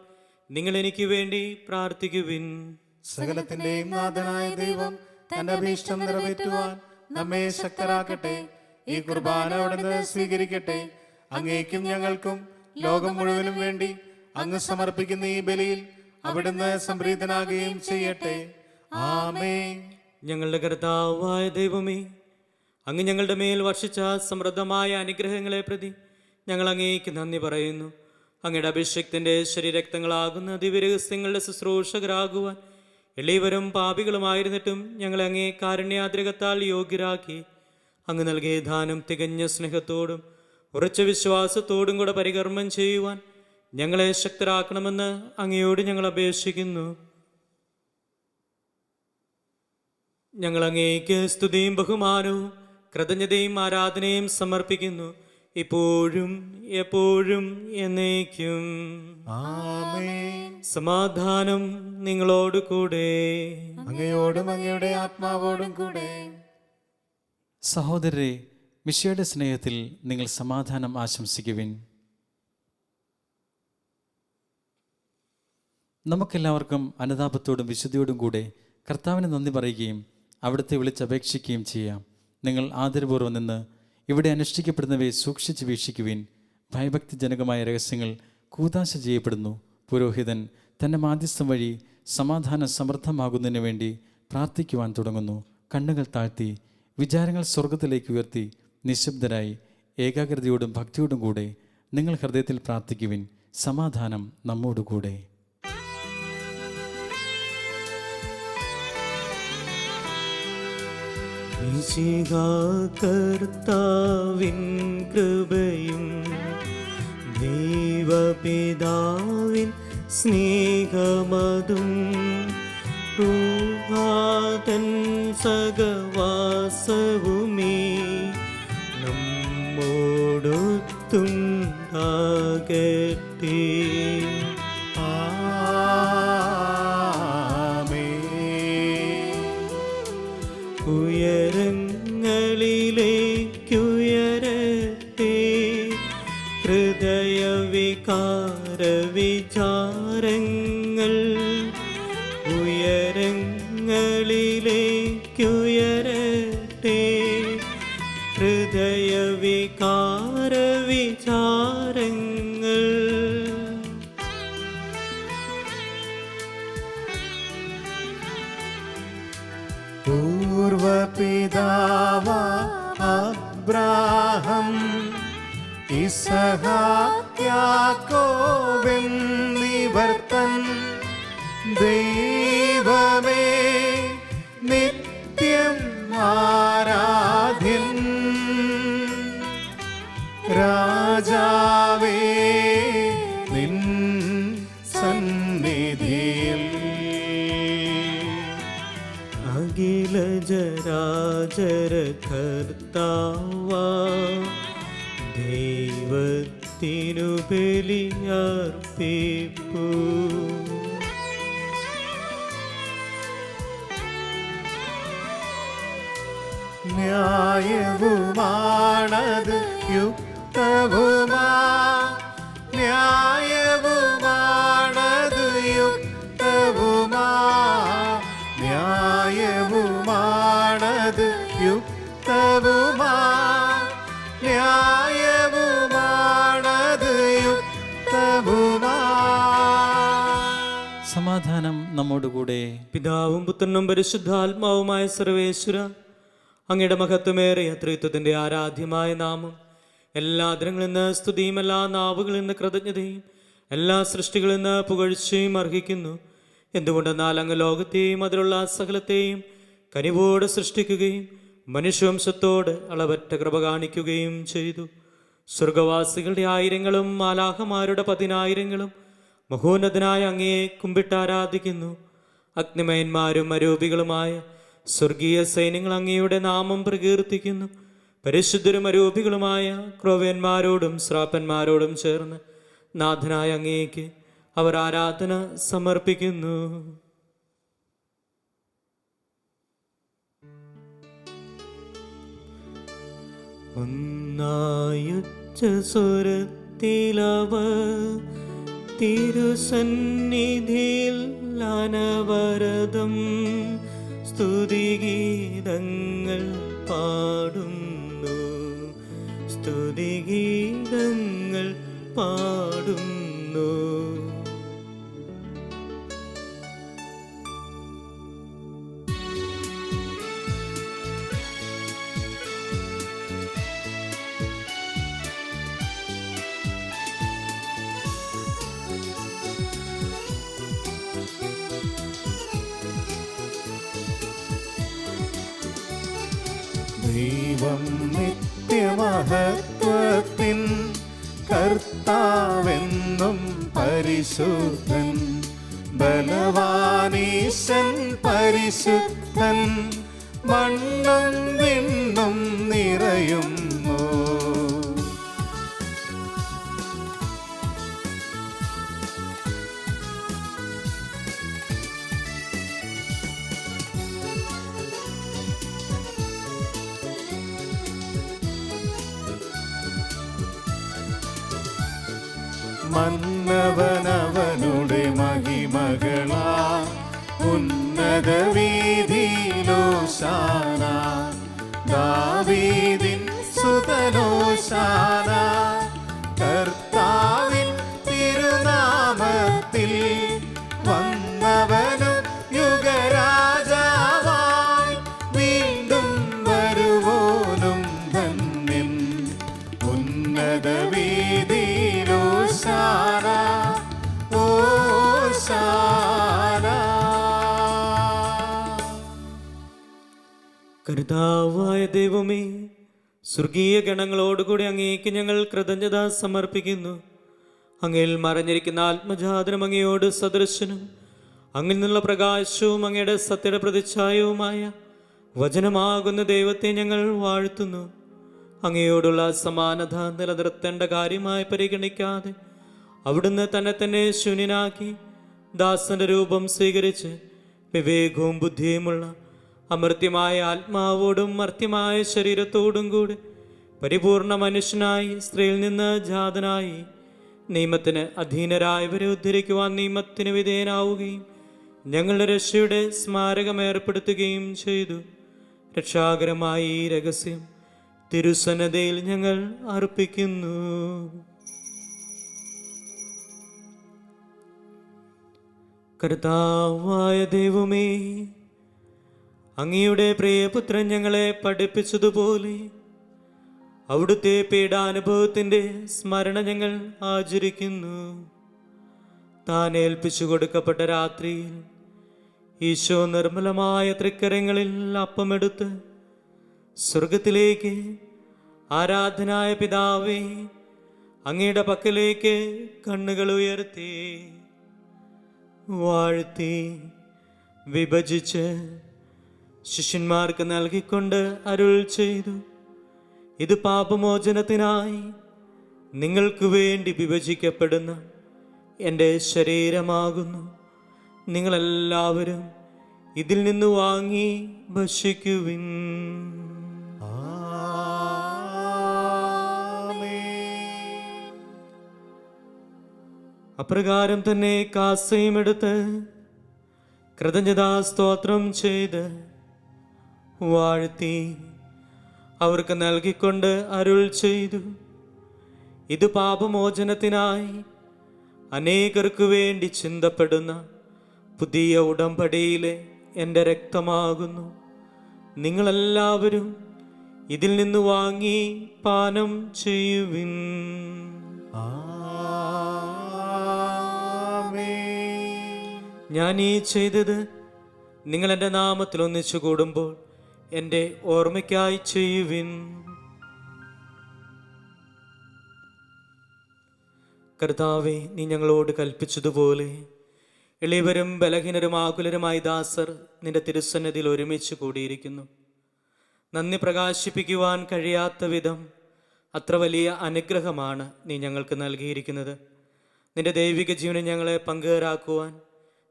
നിങ്ങൾ എനിക്ക് വേണ്ടി പ്രാർത്ഥിക്കുവിൻ. സകലത്തിന്റെയും നാഥനായ ദൈവം തന്റെ അഭീഷ്ടം നിറവേറ്റുവാൻ നമ്മെ ശക്തരാക്കട്ടെ. ഈ കുർബാന അവിടുന്ന് സ്വീകരിക്കട്ടെ. അങ്ങേക്കും ഞങ്ങൾക്കും ലോകം മുഴുവനും വേണ്ടി അങ്ങ് സമർപ്പിക്കുന്ന ഈ ബലിയിൽ അവിടുന്ന് സംപ്രീതനാകുകയും ചെയ്യട്ടെ. ആമേൻ. ഞങ്ങളുടെ കർത്താവായ ദൈവമേ, അങ്ങ് ഞങ്ങളുടെ മേൽ വർഷിച്ച സമൃദ്ധമായ അനുഗ്രഹങ്ങളെ പ്രതി ഞങ്ങൾ അങ്ങേക്ക് നന്ദി പറയുന്നു. അങ്ങയുടെ അഭിഷേകത്തിൻ്റെ ശരീരക്തങ്ങളാകുന്ന ദിവ്യരഹസ്യങ്ങളുടെ ശുശ്രൂഷകരാകുവാൻ എല്ലാവരും പാപികളുമായിരുന്നിട്ടും ഞങ്ങളെ അങ്ങേ കാരുണ്യാദ്രകത്താൽ യോഗ്യരാക്കി. അങ്ങ് നൽകിയ ദാനം തികഞ്ഞ സ്നേഹത്തോടും ഉറച്ച വിശ്വാസത്തോടും കൂടെ പരികർമ്മം ചെയ്യുവാൻ ഞങ്ങളെ ശക്തരാക്കണമെന്ന് അങ്ങയോട് ഞങ്ങൾ അപേക്ഷിക്കുന്നു. ഞങ്ങൾ അങ്ങേക്ക് സ്തുതിയും ബഹുമാനവും കൃതജ്ഞതയും ആരാധനയും സമർപ്പിക്കുന്നു, ഇപ്പോഴും എപ്പോഴും എന്നേക്കും. ആമേൻ. സമാധാനം നിങ്ങളോട് കൂടെ. അങ്ങയോടും അങ്ങയുടെ ആത്മാവോടും കൂടെ. സഹോദരരെ, മിശിഹായുടെ സ്നേഹത്തിൽ നിങ്ങൾ സമാധാനം ആശംസിക്കുവിൻ. നമുക്കെല്ലാവർക്കും അനുതാപത്തോടും വിശുദ്ധിയോടും കൂടെ കർത്താവിന് നന്ദി പറയുകയും അവിടുത്തെ വിളിച്ചപേക്ഷിക്കുകയും ചെയ്യാം. നിങ്ങൾ ആദരപൂർവ്വം നിന്ന് ഇവിടെ അനുഷ്ഠിക്കപ്പെടുന്നവയെ സൂക്ഷിച്ച് വീക്ഷിക്കുവിൻ. ഭയഭക്തിജനകമായ രഹസ്യങ്ങൾ കൂതാശ ചെയ്യപ്പെടുന്നു. പുരോഹിതൻ തൻ്റെ മാധ്യസ്ഥം വഴി സമാധാനം സമൃദ്ധമാകുന്നതിന് വേണ്ടി പ്രാർത്ഥിക്കുവാൻ തുടങ്ങുന്നു. കണ്ണുകൾ താഴ്ത്തി വിചാരങ്ങൾ സ്വർഗത്തിലേക്ക് ഉയർത്തി നിശബ്ദരായി ഏകാഗ്രതയോടും ഭക്തിയോടും കൂടെ നിങ്ങൾ ഹൃദയത്തിൽ പ്രാർത്ഥിക്കുവിൻ. സമാധാനം നമ്മോടുകൂടെ. മിശിഹാ കർത്താവിൻ കൃപയും ദൈവപിതാവിൻ സ്നേഹമതും റൂഹാതൻ സഹവാസവുമേ നമ്മോടൊത്തുണ്ടാകട്ടെ. ഉയരങ്ങളിലേക്കുയരട്ടെ ഹൃദയവികാര വിചാരങ്ങൾ, ഉയരങ്ങളിലേക്കുയരട്ടെ ഹൃദയവികാര വിചാരങ്ങൾ. പൂർവപിതാവ അബ്രാഹം ഇസഹാക്യാക്കോബെന്നിവർത്തൻ ദൈവമേ നിത്യം ആരാധ്യൻ രാജാവേ നിൻ സന്നിധിയിൽ അഖില ജരാചര കർത്താവാ ദൈവത്തിനു ബലിയർപ്പിപ്പൂ. ന്യായവുമാണത് യുക്തവുമാ, ന്യായവുമാണത് യുക്തവുമാ, ന്യായവുമാണത് യുക്തവുമാ, ന്യായവുമാണത് യുക്തവുമാ. സമാധാനം നമ്മോടുകൂടെ. പിതാവും പുത്രനും പരിശുദ്ധാത്മാവുമായ സർവേശ്വര, അങ്ങയുടെ മഹത്വമേറിയ ത്രിത്വത്തിൻ്റെ ആരാധ്യമായ നാമം എല്ലാ ദിനങ്ങളിൽ നിന്ന് സ്തുതിയും എല്ലാ നാവുകളിൽ നിന്ന് കൃതജ്ഞതയും എല്ലാ സൃഷ്ടികളിൽ നിന്ന് പുകഴ്ചയും അർഹിക്കുന്നു. എന്തുകൊണ്ടെന്നാൽ അങ്ങ് ലോകത്തെയും അതിലുള്ള സകലത്തെയും കനിവോടെ സൃഷ്ടിക്കുകയും മനുഷ്യവംശത്തോട് അളവറ്റ കൃപ കാണിക്കുകയും ചെയ്തു. സ്വർഗവാസികളുടെ ആയിരങ്ങളും മാലാഖമാരുടെ 10,000ങ്ങളും മഹോന്നതനായ അങ്ങയെ കുമ്പിട്ടാരാധിക്കുന്നു. അഗ്നിമയന്മാരും അരൂപികളുമായ സ്വർഗീയ സൈന്യങ്ങൾ അങ്ങയുടെ നാമം പ്രകീർത്തിക്കുന്നു. പരിശുദ്ധരും അരൂപികളുമായ ക്രോവ്യന്മാരോടും ശ്രാപ്പന്മാരോടും ചേർന്ന് നാഥനായ അങ്ങേക്ക് അവർ ആരാധന സമർപ്പിക്കുന്നു. ഒന്നായുച്ച സ്വരത്തിലവർ തിരുസന്നിധിയിൽ അനവരതം സ്തുതിഗീതങ്ങൾ പാടുന്നു, സ്തുതിഗീതങ്ങൾ പാടുന്നു. ദൈവം നിത്യമഹത്വത്തിൻ കർത്താവെന്നും പരിശുദ്ധൻ, ബലവാനീശൻ പരിശുദ്ധൻ, മണ്ണും വിണ്ണും നിറയുന്നു. മന്നവനവനുടെ മഹിമകളാ ഉന്നത വീതിയിലോശാന, ദാവീദിൻ സുതനോശാന, കർത്താവിൻ തിരുനാമത്തിൽ വന്നവനും യുഗരാജാവായി വീണ്ടും വരുവോനും ധന്യൻ. ഉന്നത വീതിയിലോശാന ഓശാന. കർത്താവായ ദൈവമേ, സ്വർഗീയ ഗണങ്ങളോടുകൂടി അങ്ങേക്ക് ഞങ്ങൾ കൃതജ്ഞത സമർപ്പിക്കുന്നു. അങ്ങയിൽ മറഞ്ഞിരിക്കുന്ന ആത്മജാതനും അങ്ങയോട് സദൃശനും അങ്ങിൽ നിന്നുള്ള പ്രകാശവും അങ്ങയുടെ സത്യയുടെ പ്രതിച്ഛായവുമായ വചനമാകുന്ന ദൈവത്തെ ഞങ്ങൾ വാഴ്ത്തുന്നു. അങ്ങയോടുള്ള സമാനത നിലനിർത്തേണ്ട കാര്യമായി പരിഗണിക്കാതെ അവിടുന്ന് തന്നെ ശൂന്യനാക്കി ദാസന്റെ രൂപം സ്വീകരിച്ച് വിവേകവും ബുദ്ധിയുമുള്ള അമർത്യമായ ആത്മാവോടും മർത്യമായ ശരീരത്തോടും കൂടി പരിപൂർണ മനുഷ്യനായി സ്ത്രീയിൽ നിന്ന് ജാതനായി നിയമത്തിന് അധീനരായവരെ ഉദ്ധരിക്കുവാൻ നിയമത്തിന് വിധേയനാവുകയും ഞങ്ങളുടെ രക്ഷയുടെ സ്മാരകം ഏർപ്പെടുത്തുകയും ചെയ്തു. രക്ഷാകരമായ ഈ രഹസ്യം തിരുസന്നതയിൽ ഞങ്ങൾ അർപ്പിക്കുന്നു. കർത്താവായ ദൈവമേ, അങ്ങയുടെ പ്രിയപുത്രൻ ഞങ്ങളെ പഠിപ്പിച്ചതുപോലെ അവിടുത്തെ പീഡാനുഭവത്തിൻ്റെ സ്മരണ ഞങ്ങൾ ആചരിക്കുന്നു. താൻ ഏൽപ്പിച്ചു കൊടുക്കപ്പെട്ട രാത്രിയിൽ ഈശോ നിർമ്മലമായ തൃക്കരങ്ങളിൽ അപ്പമെടുത്ത് സ്വർഗത്തിലേക്ക് ആരാധനായ പിതാവേ, അങ്ങയുടെ പക്കലേക്ക് കണ്ണുകൾ ഉയർത്തി വാഴ്ത്തി വിഭജിച്ച് ശിഷ്യന്മാർക്ക് നൽകിക്കൊണ്ട് അരുൾ ചെയ്തു: ഇത് പാപമോചനത്തിനായി നിങ്ങൾക്ക് വേണ്ടി വിഭജിക്കപ്പെടുന്ന എൻ്റെ ശരീരമാകുന്നു. നിങ്ങളെല്ലാവരും ഇതിൽ നിന്ന് വാങ്ങി ഭക്ഷിക്കുവിൻ. അപ്രകാരം തന്നെ കാസയും എടുത്ത് കൃതജ്ഞതാ സ്തോത്രം ചെയ്ത് വാഴ്ത്തി അവർക്ക് നൽകിക്കൊണ്ട് അരുൾ ചെയ്തു: ഇത് പാപമോചനത്തിനായി അനേകർക്ക് വേണ്ടി ചിന്തപ്പെടുന്ന പുതിയ ഉടമ്പടിയിലെ എൻ്റെ രക്തമാകുന്നു. നിങ്ങളെല്ലാവരും ഇതിൽ നിന്ന് വാങ്ങി പാനം ചെയ്യുവിൻ. ഞാൻ ഈ ചെയ്തത് നിങ്ങൾ എൻ്റെ നാമത്തിൽ ഒന്നിച്ചു കൂടുമ്പോൾ എൻ്റെ ഓർമ്മയ്ക്കായി ചെയ്യുവിൻ. കർത്താവേ, നീ ഞങ്ങളോട് കൽപ്പിച്ചതുപോലെ എളിയവരും ബലഹീനരും ആകുലരുമായി ദാസർ നിന്റെ തിരുസന്നിധിയിൽ ഒരുമിച്ച് കൂടിയിരിക്കുന്നു. നന്ദി പ്രകാശിപ്പിക്കുവാൻ കഴിയാത്ത വിധം അത്ര വലിയ അനുഗ്രഹമാണ് നീ ഞങ്ങൾക്ക് നൽകിയിരിക്കുന്നത്. നിന്റെ ദൈവിക ജീവനെ ഞങ്ങളെ പങ്കുകാരാക്കുവാൻ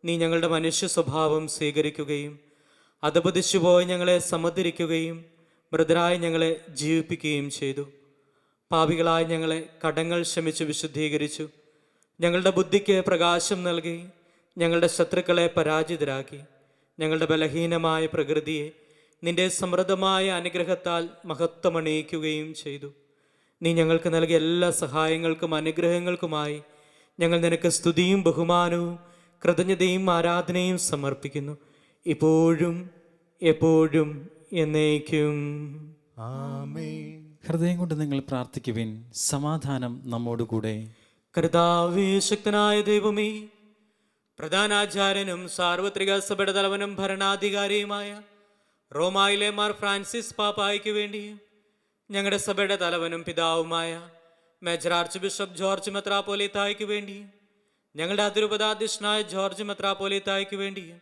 നീ ഞങ്ങളുടെ മനുഷ്യ സ്വഭാവം സ്വീകരിക്കുകയും അധപതിച്ചുപോയി ഞങ്ങളെ സമുദ്ധരിക്കുകയും മൃതരായി ഞങ്ങളെ ജീവിപ്പിക്കുകയും ചെയ്തു. പാപികളായി ഞങ്ങളെ കടങ്ങൾ ക്ഷമിച്ച് വിശുദ്ധീകരിച്ചു. ഞങ്ങളുടെ ബുദ്ധിക്ക് പ്രകാശം നൽകി ഞങ്ങളുടെ ശത്രുക്കളെ പരാജിതരാക്കി. ഞങ്ങളുടെ ബലഹീനമായ പ്രകൃതിയെ നിന്റെ സമൃദ്ധമായ അനുഗ്രഹത്താൽ മഹത്വമണിയിക്കുകയും ചെയ്തു. നീ ഞങ്ങൾക്ക് നൽകിയ എല്ലാ സഹായങ്ങൾക്കും അനുഗ്രഹങ്ങൾക്കുമായി ഞങ്ങൾ നിനക്ക് സ്തുതിയും ബഹുമാനവും കൃതജ്ഞതയും ആരാധനയും സമർപ്പിക്കുന്നു, ഇപ്പോഴും എപ്പോഴും എന്നേക്കും. ആമേൻ. ഹൃദയം കൊണ്ട് നിങ്ങൾ പ്രാർത്ഥിക്കുവിൻ. സമാധാനം നമ്മോടുകൂടെ. കർത്താവേ, ശക്തനായ ദൈവമേ, പ്രധാനാചാര്യനും സാർവത്രിക സഭയുടെ തലവനും ഭരണാധികാരിയുമായ റോമായിലെ മാർ ഫ്രാൻസിസ് പാപ്പായ്ക്ക് വേണ്ടിയും ഞങ്ങളുടെ സഭയുടെ തലവനും പിതാവുമായ മേജർ ആർച്ച് ബിഷപ്പ് ജോർജ് മെത്രാപ്പോലീത്തായ്ക്ക് വേണ്ടിയും ഞങ്ങളുടെ അതിരൂപതാധ്യക്ഷനായ ജോർജ് മെത്രാപ്പോലീത്തായ്ക്ക് വേണ്ടിയും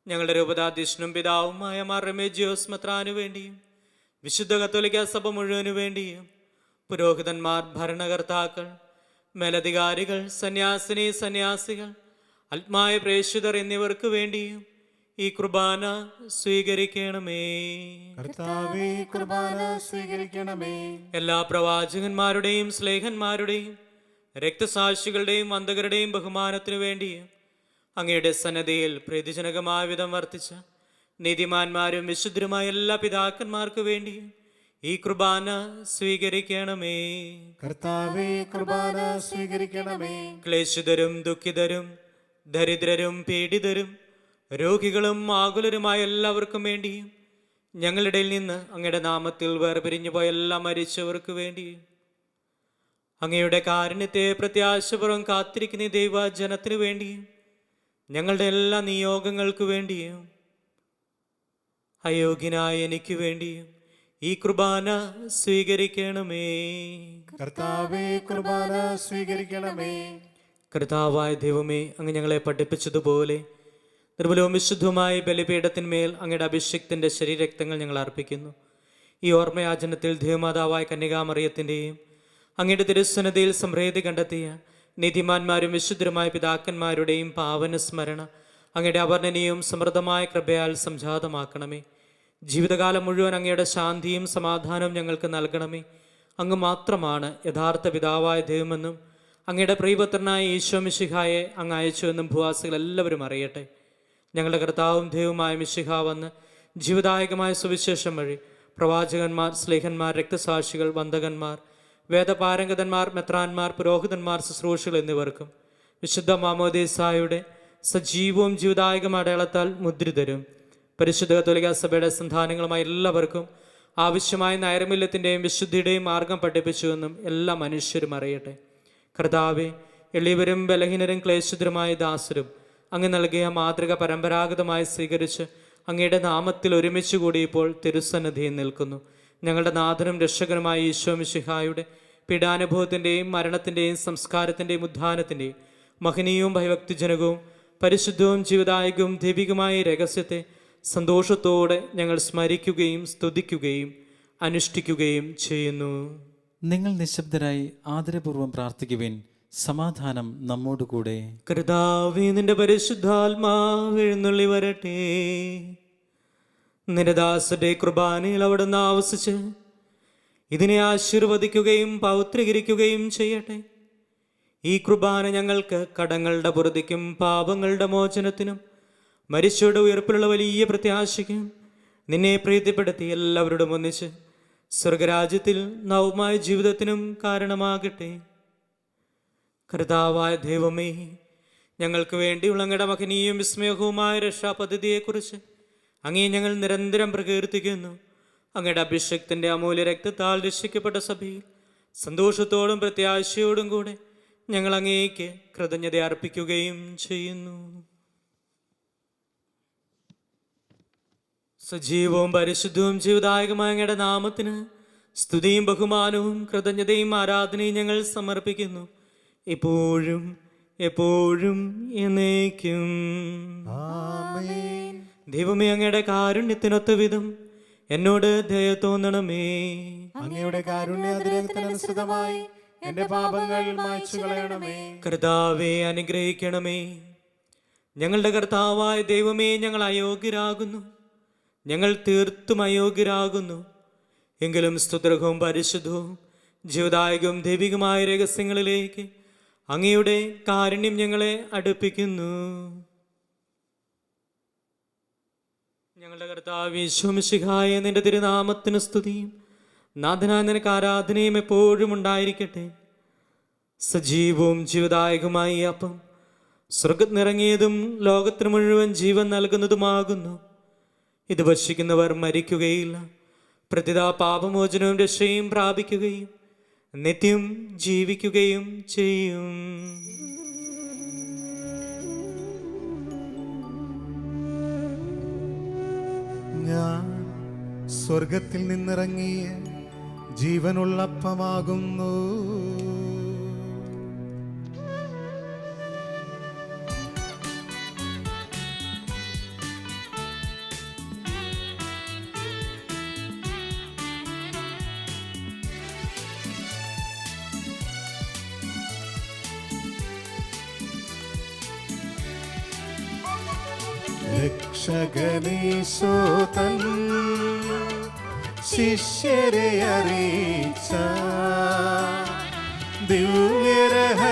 ഞങ്ങളുടെ രൂപതാധ്യക്ഷനും പിതാവുമായ മാർ റെമേജിയോസ് മെത്രാനു വേണ്ടിയും വിശുദ്ധ കത്തോലിക്ക സഭ മുഴുവനു വേണ്ടിയും പുരോഹിതന്മാർ, ഭരണകർത്താക്കൾ, മേലധികാരികൾ, സന്യാസിനി സന്യാസികൾ, ആത്മായ പ്രേക്ഷിതർ എന്നിവർക്ക് വേണ്ടിയും ഈ കുർബാന സ്വീകരിക്കണമേ. കർത്താവേ, കുർബാന സ്വീകരിക്കണമേ. എല്ലാ പ്രവാചകന്മാരുടെയും സ്ലേഹന്മാരുടെയും രക്തസാക്ഷികളുടെയും അന്തകരുടെയും ബഹുമാനത്തിനു വേണ്ടിയും അങ്ങയുടെ സന്നദ്ധയിൽ പ്രീതിജനകമായ വിധം വർത്തിച്ച നീതിമാന്മാരും വിശുദ്ധരുമായ എല്ലാ പിതാക്കന്മാർക്ക് വേണ്ടിയും ഈ കുർബാന സ്വീകരിക്കണമേ. കർത്താവേ, കുർബാന സ്വീകരിക്കണമേ. ക്ലേശിതരും ദുഃഖിതരും ദരിദ്രരും പീഡിതരും രോഗികളും ആകുലരുമായ എല്ലാവർക്കും വേണ്ടിയും ഞങ്ങളുടെ ഇടയിൽ നിന്ന് അങ്ങയുടെ നാമത്തിൽ വേർപിരിഞ്ഞു പോയ എല്ലാ മരിച്ചവർക്ക് വേണ്ടിയും അങ്ങയുടെ കാരുണ്യത്തെ പ്രത്യാശപൂർവ്വം കാത്തിരിക്കുന്ന ഈ ദൈവജനത്തിനു വേണ്ടിയും ഞങ്ങളുടെ എല്ലാ നിയോഗങ്ങൾക്ക് വേണ്ടിയും അയോഗ്യനായ എനിക്ക് വേണ്ടിയും ഈ കുർബാന സ്വീകരിക്കണമേ. കർത്താവേ, കുർബാന സ്വീകരിക്കണമേ. കർത്താവായ ദൈവമേ, അങ്ങ് ഞങ്ങളെ പഠിപ്പിച്ചതുപോലെ നിർമ്മലവും വിശുദ്ധവുമായ ബലിപീഠത്തിന്മേൽ അങ്ങയുടെ അഭിഷേകത്തിൻ്റെ ശരീരരക്തങ്ങൾ ഞങ്ങൾ അർപ്പിക്കുന്നു. ഈ ഓർമ്മയാചനത്തിൽ ദേവമാതാവായ കന്യകാമറിയത്തിൻ്റെയും അങ്ങയുടെ തിരുസന്നതിയിൽ സംപ്രീതി കണ്ടെത്തിയ നീതിമാന്മാരും വിശുദ്ധരുമായ പിതാക്കന്മാരുടെയും പാവന സ്മരണ അങ്ങയുടെ അവർണ്ണനീയവും സമൃദ്ധമായ കൃപയാൽ സംജാതമാക്കണമേ. ജീവിതകാലം മുഴുവൻ അങ്ങയുടെ ശാന്തിയും സമാധാനവും ഞങ്ങൾക്ക് നൽകണമേ. അങ്ങ് മാത്രമാണ് യഥാർത്ഥ പിതാവായ ദൈവമെന്നും അങ്ങയുടെ പ്രിയപുത്രനായ ഈശോ മിശിഹായെ അങ്ങ് അയച്ചുവെന്നും ഭൂവാസികൾ എല്ലാവരും അറിയട്ടെ. ഞങ്ങളുടെ കർത്താവും ദൈവമായ മിശിഹ വന്ന് ജീവദായകമായ സുവിശേഷം വഴി പ്രവാചകന്മാർ, സ്ലേഹന്മാർ, രക്തസാക്ഷികൾ, വന്ദകന്മാർ, വേദപാരംഗതന്മാർ, മെത്രാന്മാർ, പുരോഹിതന്മാർ, ശുശ്രൂഷകൾ എന്നിവർക്കും വിശുദ്ധ മാമോദീസായുടെ സജീവവും ജീവദായകമായ അടയാളത്താൽ മുദ്രിതരും പരിശുദ്ധ കത്തോലിക്ക സഭയുടെ സന്താനങ്ങളുമായ എല്ലാവർക്കും ആവശ്യമായ നൈർമല്യത്തിൻ്റെയും വിശുദ്ധിയുടെയും മാർഗം പഠിപ്പിച്ചുവെന്നും എല്ലാ മനുഷ്യരും അറിയട്ടെ. കർത്താവെ, എളിയവരും ബലഹീനരും ക്ലേശിതരുമായ ദാസരും അങ്ങ് നൽകിയ മാതൃക പരമ്പരാഗതമായി സ്വീകരിച്ച് അങ്ങയുടെ നാമത്തിൽ ഒരുമിച്ച് കൂടി ഇപ്പോൾ തിരുസന്നിധിയിൽ നിൽക്കുന്നു. ഞങ്ങളുടെ നാഥനും രക്ഷകനുമായ ഈശോ മിശിഹായുടെ പീഡാനുഭവത്തിൻ്റെയും മരണത്തിൻ്റെയും സംസ്കാരത്തിൻ്റെയും ഉദ്ധാനത്തിൻ്റെയും മഹനീയവും ഭയഭക്തിജനകവും പരിശുദ്ധവും ജീവദായകവും ദൈവികമായ രഹസ്യത്തെ സന്തോഷത്തോടെ ഞങ്ങൾ സ്മരിക്കുകയും സ്തുതിക്കുകയും അനുഷ്ഠിക്കുകയും ചെയ്യുന്നു. നിങ്ങൾ നിശബ്ദരായി ആദരപൂർവ്വം പ്രാർത്ഥിക്കുവിൻ. സമാധാനം നമ്മോടുകൂടെ. കർത്താവേ, നിന്റെ പരിശുദ്ധാത്മാവ് എഴുന്നള്ളി വരട്ടെ. നിന്റെ ദാസന്റെ കുർബാനയിൽ അവിടുന്ന് ആവസിച്ച് ഇതിനെ ആശീർവദിക്കുകയും പൗത്രീകരിക്കുകയും ചെയ്യട്ടെ. ഈ കുർബാന ഞങ്ങൾക്ക് കടങ്ങളുടെ പുറത്തേക്കും പാപങ്ങളുടെ മോചനത്തിനും മരിച്ചവരുടെ ഉയർപ്പിലുള്ള വലിയ പ്രത്യാശയ്ക്കും നിന്നെ പ്രീതിപ്പെടുത്തി എല്ലാവരോടും ഒന്നിച്ച് സ്വർഗരാജ്യത്തിൽ നവമായ ജീവിതത്തിനും കാരണമാകട്ടെ. കർത്താവായ ദൈവമേ, ഞങ്ങൾക്ക് വേണ്ടിയുള്ള അങ്ങയുടെ മഹനീയവും വിസ്മയവുമായ രക്ഷാപദ്ധതിയെക്കുറിച്ച് അങ്ങേ ഞങ്ങൾ നിരന്തരം പ്രകീർത്തിക്കുന്നു. അങ്ങയുടെ അഭിഷേകത്തിൻ്റെ അമൂല്യ രക്തത്താൽ രക്ഷിക്കപ്പെട്ട സഭയിൽ സന്തോഷത്തോടും പ്രത്യാശയോടും കൂടെ ഞങ്ങൾ അങ്ങേക്ക് കൃതജ്ഞത അർപ്പിക്കുകയും ചെയ്യുന്നു. സജീവവും പരിശുദ്ധവും ജീവദായകമായ അങ്ങയുടെ നാമത്തിന് സ്തുതിയും ബഹുമാനവും കൃതജ്ഞതയും ആരാധനയും ഞങ്ങൾ സമർപ്പിക്കുന്നു, എപ്പോഴും എപ്പോഴും എന്നേക്കും. ആമേൻ. ദൈവമേ, അങ്ങയുടെ കാരുണ്യത്തിനൊത്ത വിധം എന്നോട് ദയ തോന്നണമേ. അങ്ങയുടെ കാരുണ്യാതിരകത്തിനനുസൃതമായി എന്റെ പാപങ്ങൾ മായ്ച്ചു കളയണമേ. കർത്താവെ, അനുഗ്രഹിക്കണമേ. ഞങ്ങളുടെ കർത്താവായ ദൈവമേ, ഞങ്ങൾ അയോഗ്യരാകുന്നു, ഞങ്ങൾ തീർത്തും അയോഗ്യരാകുന്നു. എങ്കിലും സ്തുത്യർഹവും പരിശുദ്ധവും ജീവദായകവും ദൈവികമായ രഹസ്യങ്ങളിലേക്ക് അങ്ങയുടെ കാരുണ്യം ഞങ്ങളെ അടുപ്പിക്കുന്നു. ഞങ്ങളുടെ കർത്താവ് യേശു മിശിഹായ നിന്റെ തിരുനാമത്തിന് സ്തുതിയും നാഥനായ നിനക്ക് ആരാധനയും എപ്പോഴും ഉണ്ടായിരിക്കട്ടെ. സജീവവും ജീവദായകമായ ഈ അപ്പം സ്വർഗ്ഗത്തിനിറങ്ങിയതും ലോകത്തിന് മുഴുവൻ ജീവൻ നൽകുന്നതുമാകുന്നു. ഇത് ഭക്ഷിക്കുന്നവർ മരിക്കുകയില്ല, പ്രതിതാ പാപമോചനവും രക്ഷയും പ്രാപിക്കുകയും നിത്യം ജീവിക്കുകയും ചെയ്യും. ഞാൻ സ്വർഗത്തിൽ നിന്നിറങ്ങിയ ജീവനുള്ളപ്പമാകുന്നു. രക്ഷകനീശോ തൻ ശിഷ്യരെ അറിയിച്ച ദിവ്യരഹസ്യമിതാ,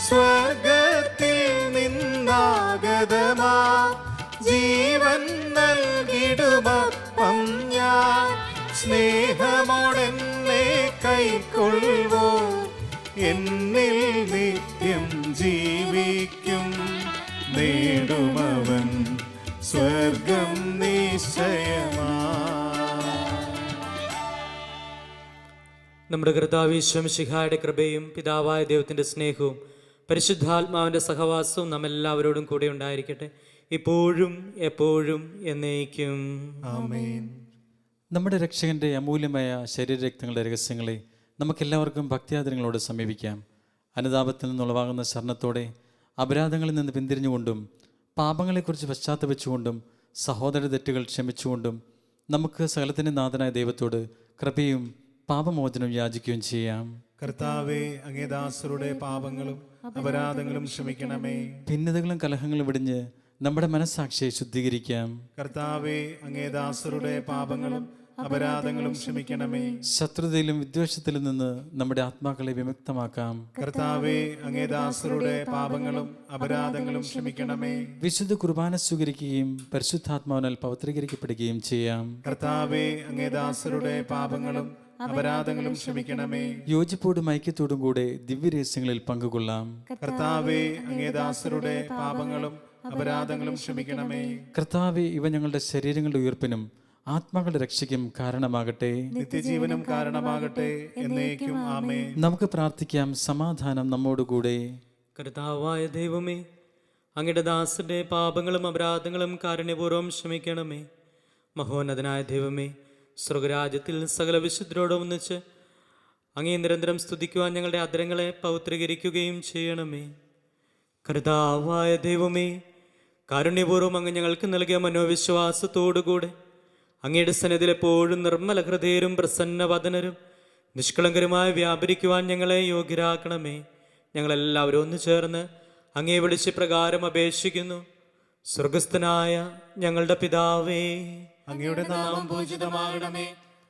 സ്വർഗത്തിൽ നിന്നാഗതമാ ജീവൻ നൽകിടുമപ്പം ഞാൻ, സ്നേഹമോടെന്നെ കൈക്കൊള്ളുവോ എന്നിൽ നിത്യം ജീവിക്കും, നേടുമവൻ സ്വർഗം നിശ്ചയമാ. നമ്മുടെ കർത്താവ് യേശു മിശിഹായുടെ കൃപയും പിതാവായ ദൈവത്തിൻ്റെ സ്നേഹവും പരിശുദ്ധാത്മാവിൻ്റെ സഹവാസവും നമ്മെല്ലാവരോടും കൂടെ ഉണ്ടായിരിക്കട്ടെ, ഇപ്പോഴും എപ്പോഴും എന്നേക്കും. ആമേൻ. നമ്മുടെ രക്ഷകന്റെ അമൂല്യമായ ശരീരരക്തങ്ങളുടെ രഹസ്യങ്ങളെ നമുക്കെല്ലാവർക്കും ഭക്തിയാദരങ്ങളോട് സമീപിക്കാം. അനുതാപത്തിൽ നിന്നുളവാകുന്ന ശരണത്തോടെ അപരാധങ്ങളിൽ നിന്ന് പിന്തിരിഞ്ഞുകൊണ്ടും പാപങ്ങളെക്കുറിച്ച് പശ്ചാത്തപിച്ചുകൊണ്ടും സഹോദര തെറ്റുകൾ ക്ഷമിച്ചുകൊണ്ടും നമുക്ക് സകലത്തിൻ്റെ നാഥനായ ദൈവത്തോട് കൃപയും പാപമോചനവും യാചിക്കുകയും ചെയ്യാം. കർത്താവേ, അങ്ങേ ദാസരുടെ പാപങ്ങളും അപരാധങ്ങളും ക്ഷമിക്കണമേ. ഭിന്നതകളും കലഹങ്ങളും വെടിഞ്ഞ് നമ്മുടെ മനസ്സാക്ഷിയെ ശുദ്ധീകരിക്കാം. കർത്താവേ, അങ്ങേ ദാസരുടെ പാപങ്ങളും അപരാധങ്ങളും ക്ഷമിക്കണമേ. ശത്രുതയിലും വിദ്വേഷത്തിലും നിന്ന് നമ്മുടെ ആത്മാക്കളെ വിമുക്തമാക്കാം. കർത്താവേ, അങ്ങേ ദാസരുടെ പാപങ്ങളും അപരാധങ്ങളും ക്ഷമിക്കണമേ. വിശുദ്ധ കുർബാന സ്വീകരിക്കുകയും പരിശുദ്ധാത്മാവിനാൽ പവിത്രീകരിക്കപ്പെടുകയും ചെയ്യാം. കർത്താവേ, അങ്ങേ ദാസരുടെ പാപങ്ങളും അപരാധങ്ങളും ക്ഷമിക്കണമേ. യോജിപ്പോടും ഐക്യത്തോടും കൂടെ ദിവ്യരഹസ്യങ്ങളിൽ പങ്കുകൊള്ളാം. കർത്താവേ, അങ്ങേ ദാസരുടെ പാപങ്ങളും അപരാധങ്ങളും ക്ഷമിക്കണമേ. കർത്താവെ, ഇവ ഞങ്ങളുടെ ശരീരങ്ങളുടെ ഉയർപ്പിനും ആത്മാക്കളുടെ രക്ഷയ്ക്കും കാരണമാകട്ടെ. നിത്യജീവനും കാരണമാകട്ടെ. എന്നേക്കും ആമേൻ. നമുക്ക് പ്രാർത്ഥിക്കാം. സമാധാനം നമ്മോടുകൂടെ. കർത്താവായ ദൈവമേ, അങ്ങയുടെ ദാസന്റെ പാപങ്ങളും അപരാധങ്ങളും കാരുണ്യപൂർവ്വം ക്ഷമിക്കണമേ. മഹോന്നതനായ ദൈവമേ, സ്വർഗരാജ്യത്തിൽ സകല വിശുദ്ധരോടും ഒന്നിച്ച് അങ്ങേ നിരന്തരം സ്തുതിക്കുവാൻ ഞങ്ങളുടെ അധരങ്ങളെ പൗത്രീകരിക്കുകയും ചെയ്യണമേ. കർത്താവായ ദൈവമേ, കാരുണ്യപൂർവ്വം അങ്ങ് ഞങ്ങൾക്ക് നൽകിയ മനോവിശ്വാസത്തോടുകൂടെ അങ്ങയുടെ സന്നിധിയിൽ എപ്പോഴും നിർമ്മല ഹൃദയരും പ്രസന്നവദനരും നിഷ്കളങ്കരുമായി വ്യാപരിക്കുവാൻ ഞങ്ങളെ യോഗ്യരാക്കണമേ. ഞങ്ങളെല്ലാവരും ഒന്നു ചേർന്ന് അങ്ങേ വിളിച്ച് പ്രകാരം അപേക്ഷിക്കുന്നു. സ്വർഗസ്ഥനായ ഞങ്ങളുടെ പിതാവേ, അങ്ങയുടെ നാമം പൂജിതമാകണമേ.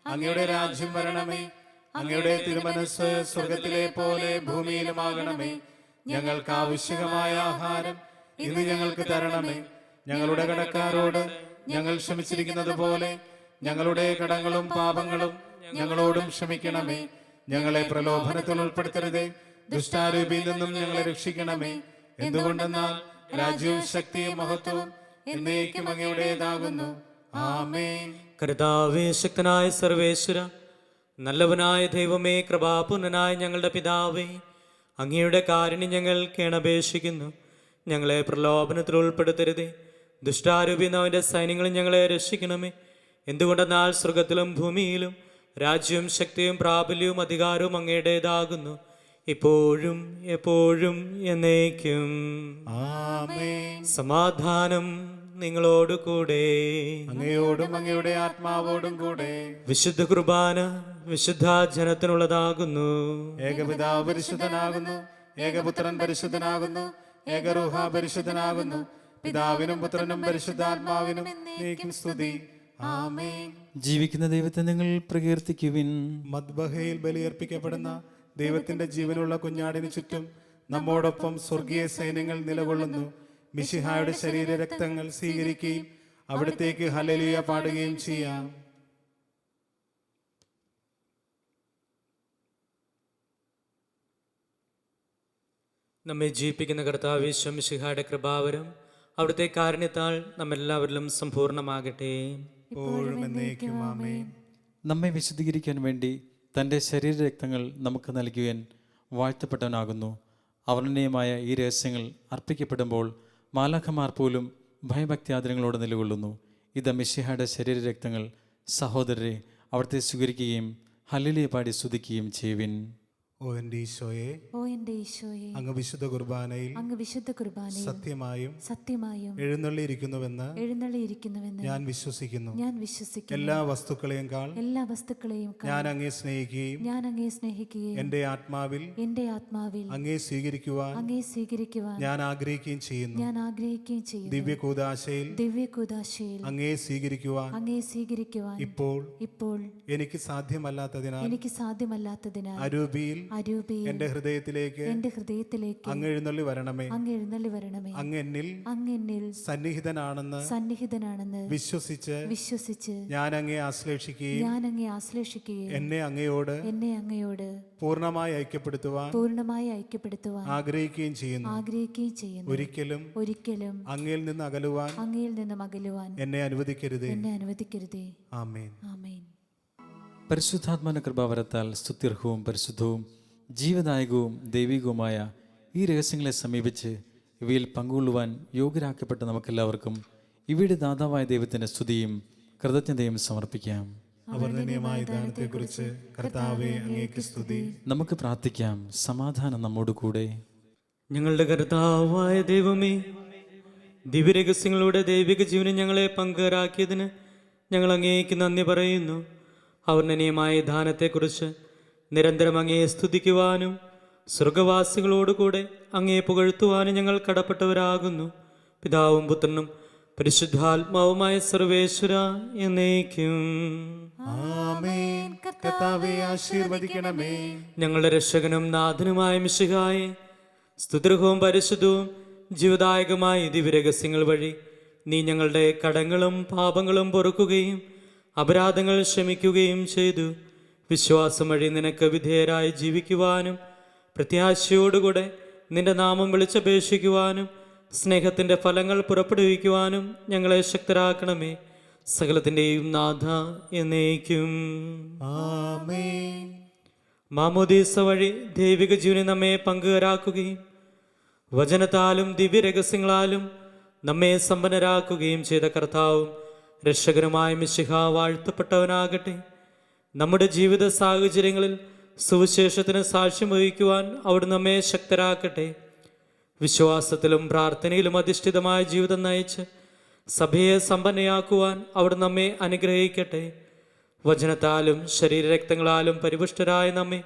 അങ്ങയുടെ രാജ്യം വരണമേ. അങ്ങയുടെ തിരുമനസ്സ് സ്വർഗത്തിലെ പോലെ ഭൂമിയിലുമാകണമേ. ഞങ്ങൾക്ക് ആവശ്യമായ ആഹാരം ഇന്ന് ഞങ്ങൾക്ക് തരണമേ. ഞങ്ങളുടെ കടക്കാരോട് ഞങ്ങൾ ക്ഷമിച്ചിരിക്കുന്നത് പോലെ ഞങ്ങളുടെ കടങ്ങളും പാപങ്ങളും ഞങ്ങളോടും ക്ഷമിക്കണമേ. ഞങ്ങളെ പ്രലോഭനത്തിൽ ഉൾപ്പെടുത്തരുതേ, ദുഷ്ടാരൂപിയിൽ നിന്നും ഞങ്ങളെ രക്ഷിക്കണമേ. എന്തുകൊണ്ടെന്നാൽ രാജ്യവും ശക്തിയും മഹത്വവും എന്നേക്കും അങ്ങയുടേതാകുന്നു. ആമേൻ. കർത്താവേ, ശക്തനായ സർവേശ്വര, നല്ലവനായ ദൈവമേ, കൃപാപൂർണനായ ഞങ്ങളുടെ പിതാവേ, അങ്ങയുടെ കാരുണ്യം ഞങ്ങൾ കേണപേക്ഷിക്കുന്നു. ഞങ്ങളെ പ്രലോഭനത്തിൽ ഉൾപ്പെടുത്തരുതേ, ദുഷ്ടാരൂപിന്ന് അവൻ്റെ സൈന്യങ്ങളും ഞങ്ങളെ രക്ഷിക്കണമേ. എന്തുകൊണ്ടെന്നാൽ സ്വർഗത്തിലും ഭൂമിയിലും രാജ്യവും ശക്തിയും പ്രാബല്യവും അധികാരവും അങ്ങയുടേതാകുന്നു, ഇപ്പോഴും എപ്പോഴും എന്നേക്കും. ആമേൻ. സമാധാനം നിങ്ങളോട് കൂടെ. അങ്ങയോടും അങ്ങയുടെ ആത്മാവോടും കൂടെ. വിശുദ്ധ കുർബാന വിശുദ്ധ ജനത്തിനുള്ളതാകുന്നു. ഏകപിതാവ് പരിശുദ്ധനാകുന്നു, ഏകപുത്രൻ പരിശുദ്ധനാകുന്നു, ഏകരൂഹ പരിശുദ്ധനാകുന്നു. പിതാവിനും പുത്രനും പരിശുദ്ധാത്മാവിനും എന്നേക്കും സ്തുതി. ആമേൻ. ജീവിക്കുന്ന ദൈവത്തെ നിങ്ങൾ പ്രകീർത്തിക്കുവിൻ. മദ്ബഹയിൽ ബലിയർപ്പിക്കപ്പെടുന്ന ദൈവത്തിന്റെ ജീവനുള്ള കുഞ്ഞാടിന് ചുറ്റും നമ്മോടൊപ്പം സ്വർഗീയ സൈന്യങ്ങൾ നിലകൊള്ളുന്നു. മിശിഹായുടെ ശരീരരക്തങ്ങൾ സ്വീകരിക്കുകയും അവിടത്തേക്ക് ഹല്ലേലൂയ പാടുകയും ചെയ്യാം. നമ്മെ ജീവിപ്പിക്കുന്ന കർത്താവ് യേശു മിശിഹായുടെ കൃപാവരം അവിടുത്തെ കാരുണ്യത്താൽ നമ്മെല്ലാവരിലും സമ്പൂർണ്ണമാകട്ടെ. എപ്പോഴും എന്നേക്കും ആമേൻ. നമ്മെ വിശുദ്ധീകരിക്കാൻ വേണ്ടി തൻ്റെ ശരീരരക്തങ്ങൾ നമുക്ക് നൽകുവാൻ വാഴ്ത്തപ്പെട്ടവനാകുന്നു. അവർണ്ണനീയമായ ഈ രഹസ്യങ്ങൾ അർപ്പിക്കപ്പെടുമ്പോൾ മാലാഖമാർ പോലും ഭയഭക്തിയാദരങ്ങളോടെ നിലകൊള്ളുന്നു. ഇത് മിശിഹായുടെ ശരീരരക്തങ്ങൾ. സഹോദരരെ, അവിടുത്തെ സ്വീകരിക്കുകയും ഹല്ലേലൂയ പാടി സ്തുതിക്കുകയും ചെയ്യുവിൻ. ഓ എൻ്റെ ഈശോയെ, ഓ എൻ്റെ ഈശോയെ, അങ്ങ് വിശുദ്ധ കുർബാനയിൽ അങ്ങ് വിശുദ്ധ കുർബാനയിൽ സത്യമായും എഴുന്നള്ളിയിരിക്കുന്നുവെന്ന് ഞാൻ വിശ്വസിക്കുന്നു. എല്ലാ വസ്തുക്കളെയും ഞാൻ അങ്ങേ സ്നേഹിക്കുകയും എൻ്റെ ആത്മാവിൽ അങ്ങേ സ്വീകരിക്കുവാൻ ഞാൻ ആഗ്രഹിക്കുകയും ചെയ്യുന്നു. ദിവ്യകൂദാശയിൽ അങ്ങേ സ്വീകരിക്കുവാൻ ഇപ്പോൾ എനിക്ക് സാധ്യമല്ലാത്തതിനാൽ അരൂപിയിൽ എന്റെ ഹൃദയത്തിലേക്ക് അങ്ങ് എഴുന്നള്ളി വരണമേ. അങ്ങ് എന്നിൽ സന്നിഹിതനാണെന്ന് വിശ്വസിച്ച് ഞാൻ അങ്ങേ ആശ്ലേഷിക്കുകയും എന്നെ അങ്ങയോട് പൂർണ്ണമായി ഐക്യപ്പെടുത്തുവാൻ ആഗ്രഹിക്കുകയും ചെയ്യുന്നു. ഒരിക്കലും അങ്ങയിൽ നിന്ന് അകലുവാൻ എന്നെ അനുവദിക്കരുതേ. ആമേൻ. പരിശുദ്ധാത്മാന കൃപാവരത്താൽ സ്തുത്യർഹവും പരിശുദ്ധവും ജീവദായകവും ദൈവികവുമായ ഈ രഹസ്യങ്ങളെ സമീപിച്ച് ഇവയിൽ പങ്കുകൊള്ളുവാൻ യോഗ്യരാക്കപ്പെട്ട നമുക്കെല്ലാവർക്കും ഇവയുടെ ദാതാവായ ദൈവത്തിൻ്റെ സ്തുതിയും കൃതജ്ഞതയും സമർപ്പിക്കാം. അവർണ്ണനീയമായ ദാനത്തെക്കുറിച്ച് കർത്താവേ അങ്ങേക്ക് സ്തുതി. നമുക്ക് പ്രാർത്ഥിക്കാം. സമാധാനം നമ്മോടുകൂടെ. ഞങ്ങളുടെ കർത്താവായ ദൈവമേ, ദിവ്യരഹസ്യങ്ങളുടെ ദൈവിക ജീവനെ ഞങ്ങളെ പങ്കുകാരാക്കിയതിന് ഞങ്ങൾ അങ്ങേക്ക് നന്ദി പറയുന്നു. അവർണ്ണനീയമായ ദാനത്തെക്കുറിച്ച് നിരന്തരം അങ്ങയെ സ്തുതിക്കുവാനും സ്വർഗവാസികളോടുകൂടെ അങ്ങയെ പുകഴ്ത്തുവാനും ഞങ്ങൾ കടപ്പെട്ടവരാകുന്നു. പിതാവും പുത്രനും പരിശുദ്ധാത്മാവുമായ സർവേശ്വര എന്നേക്കും ആമേൻ. കർത്താവേ ആശീർവദിക്കണമേ. ഞങ്ങളുടെ രക്ഷകനും നാഥനുമായ മിശിഹായെ, സ്തുതിർഹവും പരിശുദ്ധവും ജീവദായകമായ ദിവ്യരഹസ്യങ്ങൾ വഴി നീ ഞങ്ങളുടെ കടങ്ങളും പാപങ്ങളും പൊറുക്കുകയും അപരാധങ്ങൾ ക്ഷമിക്കുകയും ചെയ്തു. വിശ്വാസം വഴി നിനക്ക് വിധേയരായി ജീവിക്കുവാനും പ്രത്യാശയോടുകൂടെ നിന്റെ നാമം വിളിച്ചപേക്ഷിക്കുവാനും സ്നേഹത്തിൻ്റെ ഫലങ്ങൾ പുറപ്പെടുവിക്കുവാനും ഞങ്ങളെ ശക്തരാക്കണമേ. സകലത്തിൻ്റെയും നാഥ എന്നേക്കും ആമേൻ. മാമോദീസ വഴി ദൈവിക ജീവനെ നമ്മെ പങ്കുകാരാക്കുകയും വചനത്താലും ദിവ്യരഹസ്യങ്ങളാലും നമ്മെ സമ്പന്നരാക്കുകയും ചെയ്ത കർത്താവും രക്ഷകനുമായ മിശിഹ വാഴ്ത്തപ്പെട്ടവനാകട്ടെ. നമ്മുടെ ജീവിത സാഹചര്യങ്ങളിൽ സുവിശേഷത്തിന് സാക്ഷ്യം വഹിക്കുവാൻ അവിടുന്ന് നമ്മെ ശക്തരാക്കട്ടെ. വിശ്വാസത്തിലും പ്രാർത്ഥനയിലും അധിഷ്ഠിതമായ ജീവിതം നയിച്ച് സഭയെ സമ്പന്നയാക്കുവാൻ അവിടുന്ന് നമ്മെ അനുഗ്രഹിക്കട്ടെ. വചനത്താലും ശരീരരക്തങ്ങളാലും പരിപുഷ്ടരായ നമ്മെ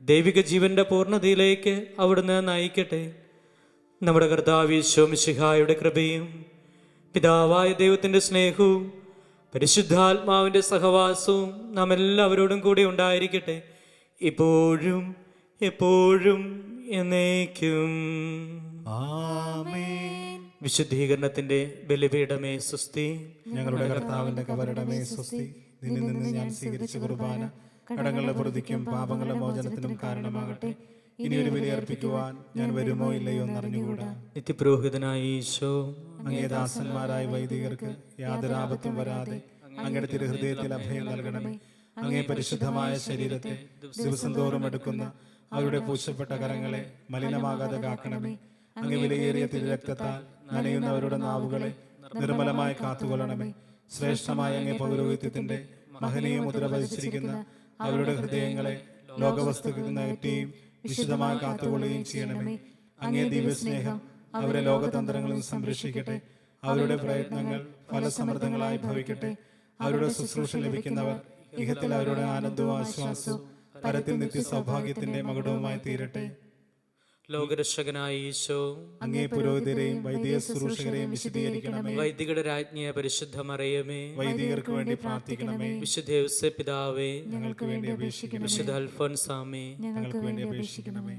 ദൈവിക ജീവന്റെ പൂർണ്ണതയിലേക്ക് അവിടുന്ന് നയിക്കട്ടെ. നമ്മുടെ കർത്താവ് ഈശോ മിശിഹായുടെ കൃപയും പിതാവായ ദൈവത്തിൻ്റെ സ്നേഹവും പരിശുദ്ധാത്മാവിൻ്റെ സഹവാസവും നാം എല്ലാവരോടും കൂടി ഉണ്ടായിരിക്കട്ടെ, ഇപ്പോഴും എപ്പോഴും എന്നേക്കും ആമേൻ. വിശുദ്ധീകരണത്തിന്റെ ബലിപീഠമേ സ്വസ്തി. ഞങ്ങളുടെ കർത്താവിന്റെ കബറിടമേ സ്വസ്തി. നിന്നിൽ നിന്ന് ഞാൻ സ്വീകരിച്ച കുർബാന കടങ്ങളുടെ പൊറുതിക്കും പാപങ്ങളുടെ മോചനത്തിനും കാരണമാകട്ടെ. ഇനി ഒരു ബലി അർപ്പിക്കുവാൻ ഞാൻ വരുമോ ഇല്ലയോ എന്നറിഞ്ഞുകൂടാ. നിത്യപുരോഹിതനായ ഈശോ, അങ്ങേ ദാസന്മാരായ വൈദികർക്ക് യാതൊരു ആപത്തും വരാതെ അങ്ങയുടെ തിരുഹൃദയത്തിൽ അഭയം നൽകണമേ. അങ്ങേ പരിശുദ്ധമായ ശരീരത്തെ ദിവസം തോറും എടുക്കുന്ന അവരുടെ പൂശപ്പെട്ട കരങ്ങളെ മലിനമാകാതെ കാക്കണമേ. അങ്ങ് വിലയേറിയ തിരുരക്തത്താൽ നനയുന്നവരുടെ നാവുകളെ നിർമ്മലമായി കാത്തുകൊള്ളണമേ. ശ്രേഷ്ഠമായ അങ്ങേ പൗരോഹിത്യത്തിന്റെ മഹനീയ മുദ്ര പതിച്ചിരിക്കുന്ന അവരുടെ ഹൃദയങ്ങളെ ലോകവസ്തുക്കളിൽ നകറ്റുകയും വിശുദ്ധമായി കാത്തുകൊള്ളുകയും ചെയ്യണമേ. അങ്ങേ ദിവ്യസ്നേഹം അവരെ ലോകതന്ത്രങ്ങളിൽ നിന്ന് സംരക്ഷിക്കട്ടെ. അവരുടെ പ്രയത്നങ്ങൾ ഫലസമൃദ്ധങ്ങളായി ഭവിക്കട്ടെ. അവരുടെ ശുശ്രൂഷ ലഭിക്കുന്നവർ ഇഹത്തിൽ അവരുടെ ആനന്ദവും ആശ്വാസവും പരത്തിൽ നിത്യ സൗഭാഗ്യത്തിന്റെ മകുടവുമായി തീരട്ടെ. ലോകരക്ഷകനായ ഈശോ, അങ്ങേ പുരോഹിതരെയും വൈദിക ശുശ്രൂഷകരെയും വിശദീകരിക്കണമേ. വൈദികരുടെ രാജ്ഞിയെ പരിശുദ്ധ മറിയമേ, വൈദികർക്ക് വേണ്ടി പ്രാർത്ഥിക്കണമേ. വിശുദ്ധ ഔസേപ്പ് പിതാവേ, ഞങ്ങൾക്ക് വേണ്ടി അപേക്ഷിക്കണമേ. വിശുദ്ധ അൽഫോൻസാമേ, ഞങ്ങൾക്ക് വേണ്ടി അപേക്ഷിക്കണമേ.